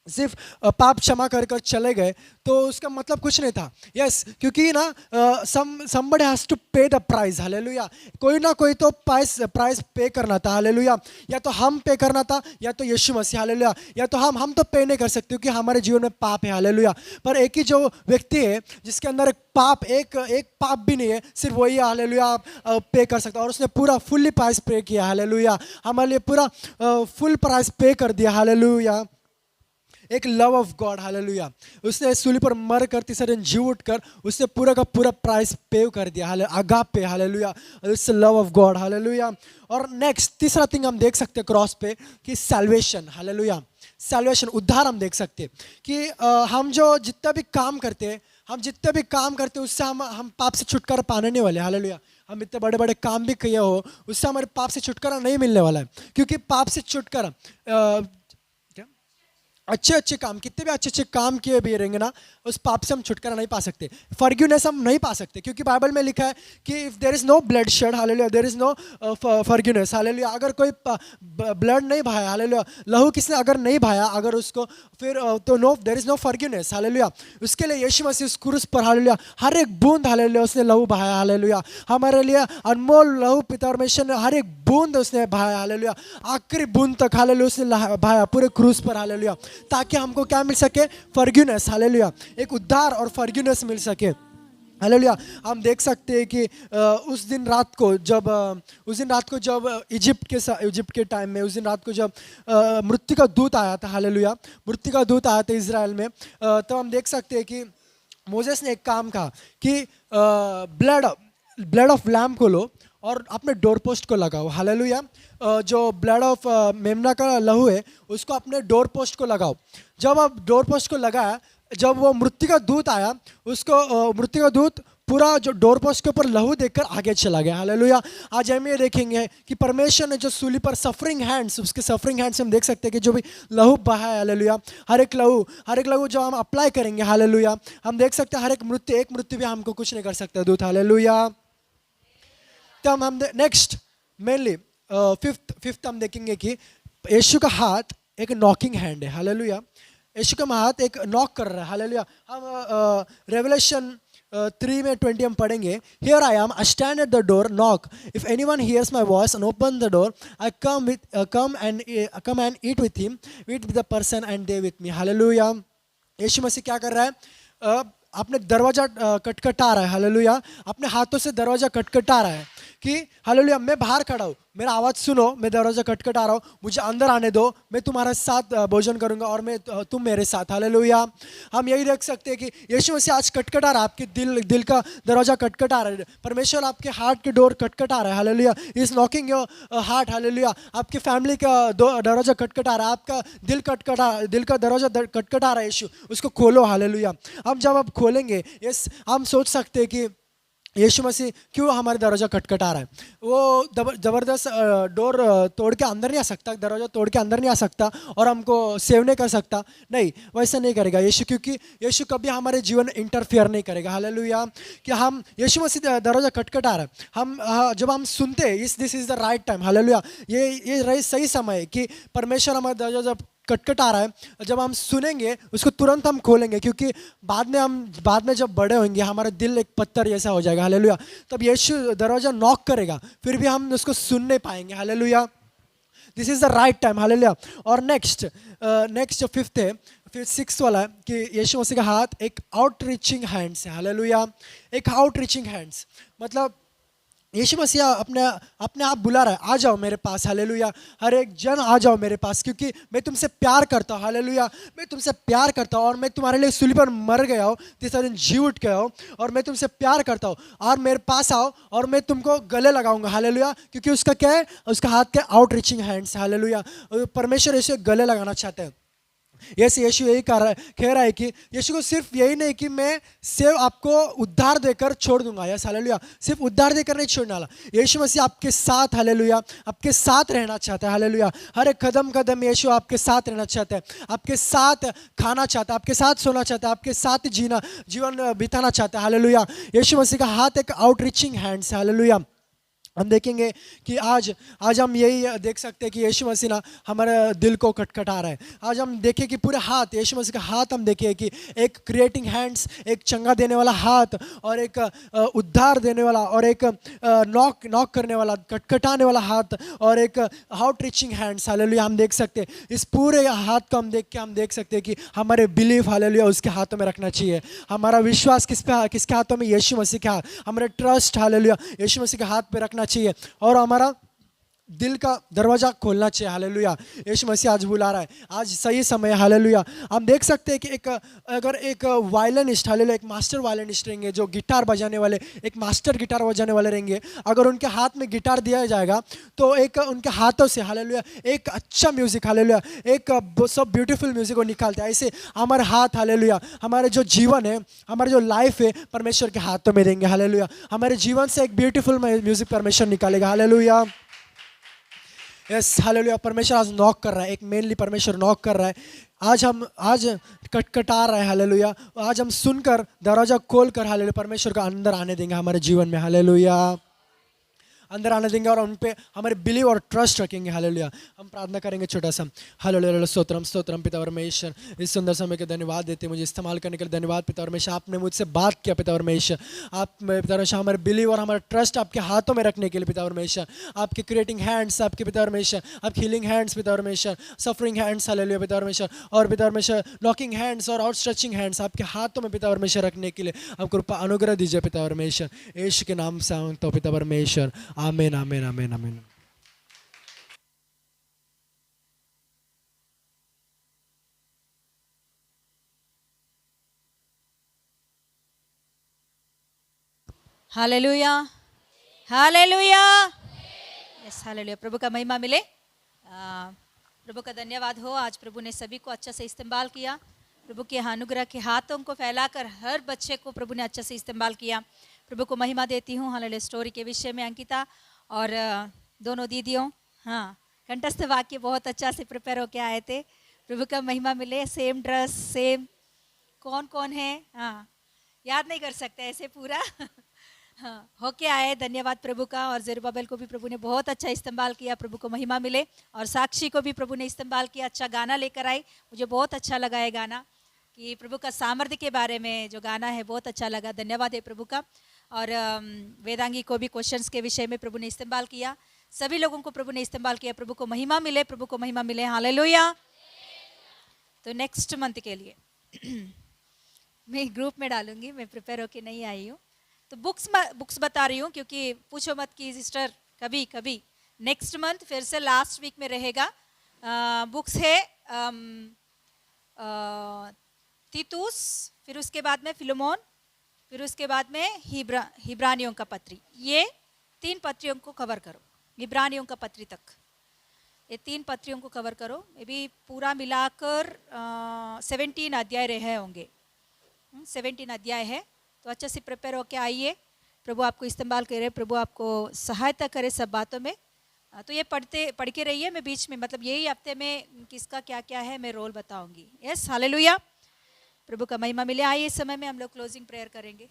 सिर्फ पाप क्षमा कर चले गए तो उसका मतलब कुछ नहीं था। यस, क्योंकि ना somebody has to pay the price। Hallelujah. कोई ना कोई तो प्राइस पे करना था। हालेलुया। या तो हम पे करना था या तो यीशु मसीह। हालेलुया। या तो हम तो पे नहीं कर सकते क्योंकि हमारे जीवन में पाप है। हालेलुया। पर एक ही जो व्यक्ति है जिसके अंदर एक पाप भी नहीं है, सिर्फ वही, हालेलुया, पे कर सकता। और उसने पूरा फुल्ली प्राइस पे किया। हालेलुया। हमारे लिए पूरा फुल प्राइस पे कर दिया। हालेलुया। एक लव ऑफ गॉड। हालेलुया। उसने सूली पर मर कर तीसरे दिन जी उठ कर उसने पूरा का पूरा प्राइस पे कर दिया। Agape. Hallelujah. It's love of God. Hallelujah. और नेक्स्ट, तीसरा थिंग हम देख सकते हैं क्रॉस पे कि सैल्वेशन। हालेलुया। सैल्वेशन, उद्धार हम देख सकते हैं कि हम जितना भी काम करते हैं, उससे हम पाप से छुटकारा पाने नहीं वाले। हालेलुया। हम इतने बड़े बड़े काम भी किए हो, उससे हमारे पाप से छुटकारा नहीं मिलने वाला है। क्योंकि पाप से छुटकारा अच्छे अच्छे काम, कितने भी अच्छे अच्छे काम किए भी रहेंगे ना, उस पाप से हम छुटकारा नहीं पा सकते, फॉरगिवनेस हम नहीं पा सकते, क्योंकि बाइबल में लिखा है कि if there is no blood shed, hallelujah, there is no forgiveness, hallelujah. अगर कोई ब्लड नहीं बहाया, हालेलुया, लहू किसने अगर नहीं बहाया अगर उसको, फिर तो no, there is no forgiveness, hallelujah. उसके लिए यीशु मसीह उस क्रूस पर, हालेलुया, हर एक बूंद, हालेलुया, उसने लहू बहाया, हालेलुया, हमारे लिए अनमोल लहू पिता परमेश्वर ने हर एक बूंद उसने बहाया, हालेलुया, आखिरी बूंद तक, हालेलुया, उसने बहाया पूरे क्रूस पर, हालेलुया, ताकि हमको क्या मिल सके, फॉरगिवनेस, हालेलुया, एक उद्धार और फॉरगिवनेस मिल सके, हालेलुया। हम देख सकते हैं कि उस दिन रात को जब इजिप्ट के टाइम में, उस दिन रात को जब मृत्यु का दूत आया था, हालेलुया, मृत्यु का दूत आया था इज़राइल में, तो हम देख सकते हैं कि मोसेस ने एक काम कहा कि ब्लड ऑफ लैम्प को लो और अपने डोर पोस्ट को लगाओ, हालेलुया। जो ब्लड ऑफ मेमना का लहू है उसको अपने डोर पोस्ट को लगाओ। जब आप डोर पोस्ट को लगाया, जब वो मृत्यु का दूत आया, उसको मृत्यु का दूत पूरा जो डोर पोस्ट के ऊपर लहू देखकर आगे चला गया, हालेलुया। आज हम ये देखेंगे कि परमेश्वर ने जो सूली पर सफरिंग हैंड्स, उसके सफरिंग हैंड्स हम देख सकते हैं कि जो भी लहू बहा है, हालेलुया, हर एक लहू जो हम अप्लाई करेंगे, हालेलुया, हम देख सकते हैं हर एक मृत्यु भी हमको कुछ नहीं कर सकता दूत, हालेलुया। तब हम नेक्स्ट मेनली फिफ्थ हम देखेंगे कि यीशु का हाथ एक नॉकिंग हैंड है, हालेलुया। यीशु का हाथ एक नॉक कर रहा है, हालेलुया। हम रेवलेशन 3:20 हम पढ़ेंगे, here I am, I stand at the door, knock, if anyone hears my voice and open the door, I come and eat with him, eat with the person and they with me, hallelujah. यीशु मसीह क्या कर रहा है, अपने दरवाजा खटखटा रहा है, हालेलुया, अपने हाथों से दरवाजा खटखटा रहा है कि हालेलुया, मैं बाहर खड़ा हूँ, मेरा आवाज़ सुनो, मैं दरवाजा खटखटा रहा हूँ, मुझे अंदर आने दो, मैं तुम्हारे साथ भोजन करूँगा और तुम मेरे साथ, हालेलुया। हम यही देख सकते हैं कि यीशु मसीह आज खटखटा रहा है, आपके दिल का दरवाजा खटखटा रहा है, परमेश्वर आपके हार्ट के डोर खटखटा रहा है, hallelujah, is knocking your heart, hallelujah. आपके फैमिली का दरवाजा खटखटा रहा है, आपका दिल का दरवाजा खटखटा रहा है, यीशु उसको खोलो, हालेलुया। हम जब आप खोलेंगे, हम सोच सकते हैं कि यीशु मसीह क्यों हमारे दरवाजा खटखटा रहा है, वो ज़बरदस्त डोर तोड़ के अंदर नहीं आ सकता, दरवाजा तोड़ के अंदर नहीं आ सकता और हमको सेव नहीं कर सकता, नहीं, वैसा नहीं करेगा यीशु, क्योंकि यीशु कभी हमारे जीवन इंटरफेयर नहीं करेगा, हालेलुया। कि हम यीशु मसीह दरवाजा खटखटा रहा है, हम जब हम सुनते हैं this is the right time, hallelujah, ये सही समय है कि परमेश्वर हमारे दरवाजा कटकटा रहा है, जब हम सुनेंगे उसको तुरंत हम खोलेंगे, क्योंकि बाद में जब बड़े होंगे हमारा दिल एक पत्थर जैसा हो जाएगा, हालेलुया, तब यीशु दरवाजा नॉक करेगा, फिर भी हम उसको सुन नहीं पाएंगे, hallelujah. This is the right time, hallelujah. और नेक्स्ट जो फिफ्थ है, फिर सिक्स्थ वाला है कि यीशु मसीह का हाथ एक आउट रीचिंग हैंड्स है, हालेलुया, एक आउट रीचिंग हैंड्स, मतलब यीशु मसीह अपने आप बुला रहा है, आ जाओ मेरे पास, हालेलुया, हर एक जन आ जाओ मेरे पास, क्योंकि मैं तुमसे प्यार करता हूँ, हालेलुया, मैं तुमसे प्यार करता हूँ और मैं तुम्हारे लिए सूली पर मर गया हूँ, तीसरे दिन जी उठ गया हूँ और मैं तुमसे प्यार करता हूँ और मेरे पास आओ और मैं तुमको गले लगाऊंगा, हालेलुया, क्योंकि उसका क्या है, उसका हाथ क्या, आउट रीचिंग हैंड्स, हालेलुया। परमेश्वर यीशु गले लगाना चाहते हैं। यीशु यही कह रहा है कि यीशु को सिर्फ यही नहीं कि मैं सिर्फ आपको उद्धार देकर छोड़ दूंगा, यस, हालेलुया, सिर्फ उद्धार देकर नहीं छोड़ने वाला, यीशु मसीह आपके साथ, हालेलुया, आपके साथ रहना चाहता है, हालेलुया, हर एक कदम यीशु आपके साथ रहना चाहता है, आपके साथ खाना चाहता है, आपके साथ सोना चाहता है, आपके साथ जीवन बिताना चाहता है, हालेलुया। यीशु मसीह का हाथ एक आउट रीचिंग हैंड्स, हालेलुया। हम देखेंगे कि आज हम यही देख सकते हैं कि यीशु मसीह ना हमारे दिल को खटखटा रहा है। आज हम देखें कि पूरे हाथ, यीशु मसीह का हाथ हम देखें कि एक क्रिएटिंग हैंड्स, एक चंगा देने वाला हाथ और एक उद्धार देने वाला और एक नॉक करने वाला, खटखटाने वाला हाथ और एक आउट रीचिंग हैंड्स, हालेलुया, हम देख सकते हैं। इस पूरे हाथ को हम देख सकते हैं कि हमारे बिलीफ, हालेलुया, उसके हाथों में रखना चाहिए। हमारा विश्वास किसके हाथों में, यीशु मसीह के हाथ, हमारा ट्रस्ट, हालेलुया, यीशु मसीह के हाथ पे रखना चाहिए और हमारा दिल का दरवाजा खोलना चाहिए, हालेलुया। यीशु मसीह आज बुला रहा है, आज सही समय है, हालेलुया। हम देख सकते हैं कि अगर एक वायलिनिस्ट, हालेलुया, एक मास्टर वायलिनिस्ट रहेंगे, जो गिटार बजाने वाले, एक मास्टर गिटार बजाने वाले रहेंगे, अगर उनके हाथ में गिटार दिया जाएगा तो एक उनके हाथों से, हालेलुया, एक अच्छा म्यूजिक, हालेलुया, एक सब ब्यूटीफुल म्यूजिक वो निकालते हैं। ऐसे हमारे हाथ, हालेलुया, हमारे जो जीवन है, हमारे जो लाइफ है, परमेश्वर के हाथों में देंगे, हालेलुया। हमारे जीवन से एक ब्यूटीफुल म्यूजिक परमेश्वर निकालेगा, हालेलुया, यस, हालेलुया। परमेश्वर आज नॉक कर रहा है, एक मेनली परमेश्वर नॉक कर रहा है। आज कटकटा रहा है, हालेलुया। आज हम सुनकर दरवाजा खोल कर हालेलुया परमेश्वर का अंदर आने देंगे हमारे जीवन में, हालेलुया। अंदर आने देंगे और उन पे हमारे बिलीव और ट्रस्ट रखेंगे, हालेलुया। हम प्रार्थना करेंगे छोटा सा, हालेलुया। स्तोत्रम स्तोत्रम पिता परमेश्वर, इस सुंदर समय के धन्यवाद देते, मुझे इस्तेमाल करने के लिए धन्यवाद पिता परमेश्वर। आपने मुझसे बात किया पिता परमेश्वर, आप पिता परमेश्वर हमारे बिलीव और हमारा ट्रस्ट आपके हाथों में रखने के लिए पिता परमेश्वर। आपके क्रिएटिंग हैंड्स, आपके पिता परमेश्वर, आपके हीलिंग हैंड्स पिता परमेश्वर, सफरिंग हैंड्स, हालेलुया पिता परमेश्वर, और पिता परमेश्वर नॉकिंग हैंड्स और आउटस्ट्रेचिंग हैंड्स आपके हाथों में पिता परमेश्वर रखने के लिए आप कृपा अनुग्रह दीजिए पिता परमेश्वर। यीशु के नाम से मांगता हूं पिता परमेश्वर, आमीन आमीन आमीन आमीन। Hallelujah, hallelujah, yes hallelujah. प्रभु का महिमा मिले। प्रभु का धन्यवाद हो, आज प्रभु ने सभी को अच्छा से इस्तेमाल किया। प्रभु के अनुग्रह के हाथों को फैलाकर हर बच्चे को प्रभु ने अच्छा से इस्तेमाल किया। प्रभु को महिमा देती हूँ। हालेलुया। स्टोरी के विषय में अंकिता और दोनों दीदियों, हाँ, कंठस्थ वाक्य बहुत अच्छा से प्रिपेयर होके आए थे। प्रभु का महिमा मिले। सेम ड्रेस, सेम, कौन कौन है, हाँ, याद नहीं कर सकते ऐसे पूरा हाँ, होके आए। धन्यवाद प्रभु का। और ज़ेरुब्बाबेल को भी प्रभु ने बहुत अच्छा इस्तेमाल किया। प्रभु को महिमा मिले। और साक्षी को भी प्रभु ने इस्तेमाल किया, अच्छा गाना लेकर आई। मुझे बहुत अच्छा लगा ये गाना, कि प्रभु का सामर्थ्य के बारे में जो गाना है बहुत अच्छा लगा। धन्यवाद है प्रभु का। और वेदांगी को भी क्वेश्चंस के विषय में प्रभु ने इस्तेमाल किया। सभी लोगों को प्रभु ने इस्तेमाल किया। प्रभु को महिमा मिले, प्रभु को महिमा मिले। हालेलुया। तो नेक्स्ट मंथ के लिए मैं ग्रुप में डालूंगी, मैं प्रिपेयर होके नहीं आई हूँ। तो बुक्स बता रही हूँ, क्योंकि पूछो मत कि सिस्टर कभी कभी नेक्स्ट मंथ फिर से लास्ट वीक में रहेगा। बुक्स है तीतुस, फिर उसके बाद में फिलोमोन, फिर उसके बाद में हिब्रानियों का पत्री। ये 3 पत्रियों को कवर करो, इब्रानियों का पत्री तक ये 3 पत्रियों को कवर करो। मे बी पूरा मिलाकर 17 अध्याय रहे होंगे। 17 अध्याय है, तो अच्छे से प्रिपेयर होके आइए। प्रभु आपको इस्तेमाल करे, प्रभु आपको सहायता करे सब बातों में। तो ये पढ़ के रहिए। मैं बीच में, मतलब यही हफ्ते में किसका क्या क्या है मैं रोल बताऊंगी। Yes hallelujah. प्रभु का महिमा मिले। आइए इस समय में हम लोग क्लोजिंग प्रेयर करेंगे।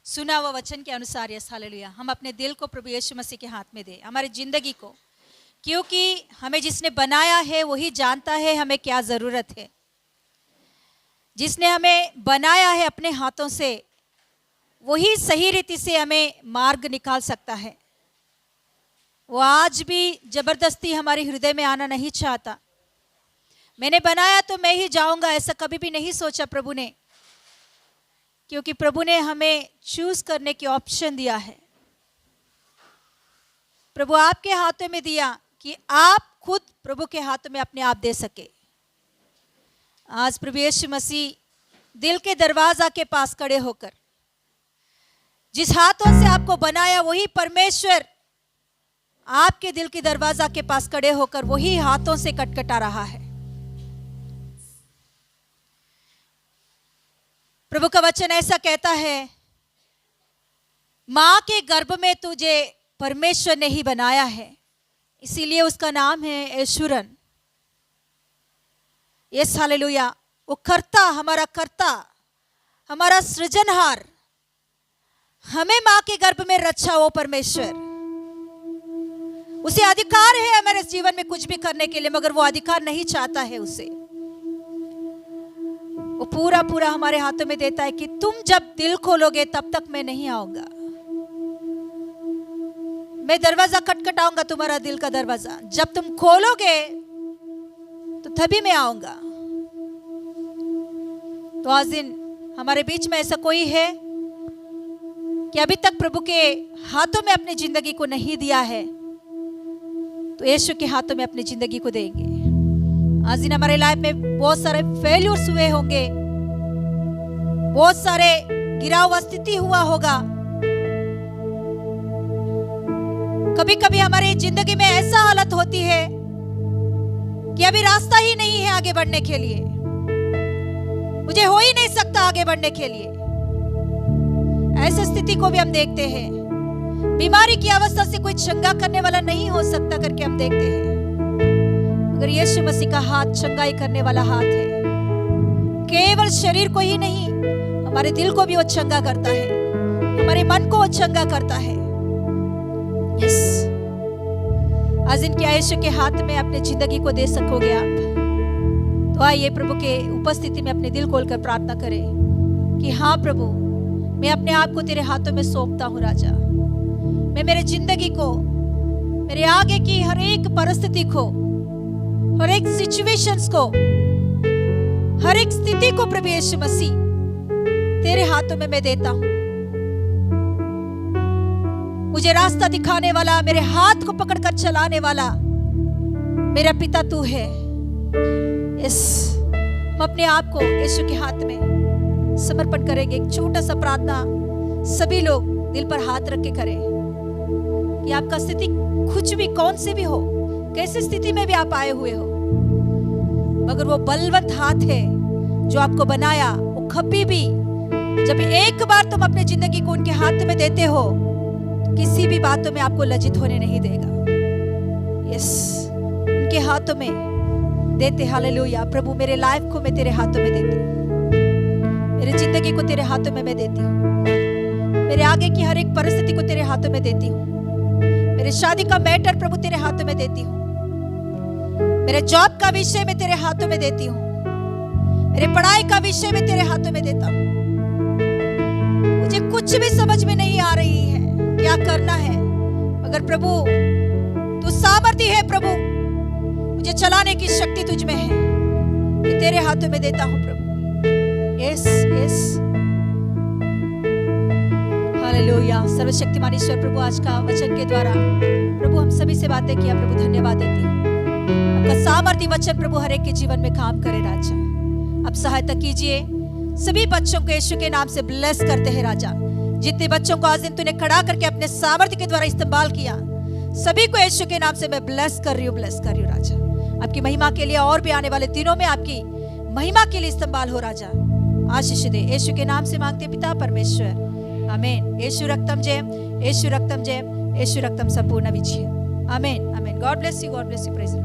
सुना हुआ वचन के अनुसार, यस हालेलुया, हम अपने दिल को प्रभु यीशु मसीह के हाथ में दे, हमारी जिंदगी को, क्योंकि हमें जिसने बनाया है वही जानता है हमें क्या जरूरत है। जिसने हमें बनाया है अपने हाथों से, वही सही रीति से हमें मार्ग निकाल सकता है। वो आज भी जबरदस्ती हमारे हृदय में आना नहीं चाहता। मैंने बनाया तो मैं ही जाऊंगा, ऐसा कभी भी नहीं सोचा प्रभु ने, क्योंकि प्रभु ने हमें चूज करने की ऑप्शन दिया है। प्रभु आपके हाथों में दिया कि आप खुद प्रभु के हाथों में अपने आप दे सके। आज प्रभु यीशु मसीह दिल के दरवाजा के पास खड़े होकर, जिस हाथों से आपको बनाया वही परमेश्वर आपके दिल के दरवाजा के पास खड़े होकर वही हाथों से खटखटा रहा है। प्रभु का वचन ऐसा कहता है, मां के गर्भ में तुझे परमेश्वर ने ही बनाया है, इसीलिए उसका नाम है यशूरन। Yes hallelujah. वो कर्ता, हमारा सृजनहार, हमें मां के गर्भ में रचा वो परमेश्वर। उसे अधिकार है हमारे जीवन में कुछ भी करने के लिए, मगर वो अधिकार नहीं चाहता है उसे। वो पूरा पूरा हमारे हाथों में देता है कि तुम जब दिल खोलोगे तब तक मैं नहीं आऊंगा। मैं दरवाजा खटखटाऊंगा, तुम्हारा दिल का दरवाजा। जब तुम खोलोगे तो तभी मैं आऊंगा। तो आज दिन हमारे बीच में ऐसा कोई है कि अभी तक प्रभु के हाथों में अपनी जिंदगी को नहीं दिया है, तो यीशु के हाथों में अपनी जिंदगी को देंगे। आज दिन हमारे लाइफ में बहुत सारे फेल्यूर्स हुए होंगे, बहुत सारे गिरा हुआ स्थिति हुआ होगा। कभी कभी हमारी जिंदगी में ऐसा हालत होती है कि अभी रास्ता ही नहीं है आगे बढ़ने के लिए, मुझे हो ही नहीं सकता आगे बढ़ने के लिए। ऐसी स्थिति को भी हम देखते हैं। बीमारी की अवस्था से कोई चंगा करने वाला नहीं हो सकता करके हम देखते हैं, मगर यीशु मसीह का हाथ चंगाई करने वाला हाथ है। केवल शरीर को ही नहीं, हमारे दिल को भी वो चंगा करता है, हमारे मन को वो चंगा करता है। यस, आज इनके यीशु के हाथ में अपने जिंदगी को दे सकोगे आप, तो आइए प्रभु के उपस्थिति में अपने दिल खोलकर प्रार्थना करें कि हाँ प्रभु, मैं अपने आप को तेरे हाथों में सौंपता हूँ राजा। मैं मेरे जिंदगी को, मेरे आगे की हर एक परिस्थिति को, हर एक सिचुएशंस को, हर एक स्थिति को प्रभु यीशु मसीह तेरे हाथों में मैं देता हूँ। मुझे रास्ता दिखाने वाला, मेरे हाथ को पकड़कर चलाने वाला मेरा पिता तू है। यस, हम अपने आप को यीशु के हाथ में समर्पण करेंगे। एक छोटा सा प्रार्थना सभी लोग दिल पर हाथ रख के करें कि आपका स्थिति कुछ भी, कौन सी भी हो, कैसी स्थिति में भी आप आए हुए हो, मगर वो बलवंत हाथ है जो आपको बनाया, वो कभी भी, जब एक बार तुम अपनी जिंदगी को उनके हाथ में देते हो, तो किसी भी बातों में आपको लज्जित होने नहीं देगा। यस, उनके हाथों में देते। हालेलुया। प्रभु, मेरे लाइफ को मैं तेरे हाथों में देती हूँ, मेरी जिंदगी को तेरे हाथों में मैं देती हूँ, मेरे आगे की हर एक परिस्थिति को तेरे हाथों में देती हूँ, मेरे शादी का मैटर प्रभु तेरे हाथों में देती हूँ, मेरे जॉब का विषय में तेरे हाथों में देती हूँ, मेरे पढ़ाई का विषय में तेरे हाथों में देता हूँ। मुझे कुछ भी समझ में नहीं आ रही है क्या करना है, मगर प्रभु तू सामर्थी है। प्रभु, मुझे चलाने की शक्ति तुझ में है, मैं तेरे हाथों में देता हूँ प्रभु। Yes yes, hallelujah. सर्वशक्तिमान ईश्वर प्रभु, आज का वचन के द्वारा प्रभु हम सभी से बातें किया प्रभु, धन्यवाद देती हूँ। आपका सामर्थी वचन प्रभु हर एक के जीवन में काम करे राजा। आप सहायता कीजिए, सभी बच्चों को यीशु के नाम से ब्लेस करते हैं राजा। जितने बच्चों को आज दिन तूने खड़ा करके अपने सामर्थ्य के द्वारा इस्तेमाल किया, सभी को यीशु के नाम से मैं ब्लेस कर रही हूँ राजा। आपकी महिमा के लिए और भी आने वाले दिनों में आपकी महिमा के लिए इस्तेमाल हो राजा। आशीष दे, यीशु के नाम से मांगते पिता परमेश्वर, आमीन। यीशु रक्तम जय, यीशु रक्तम जय, यीशु रक्तम संपूर्ण विजय, आमीन आमीन। God bless you, praise.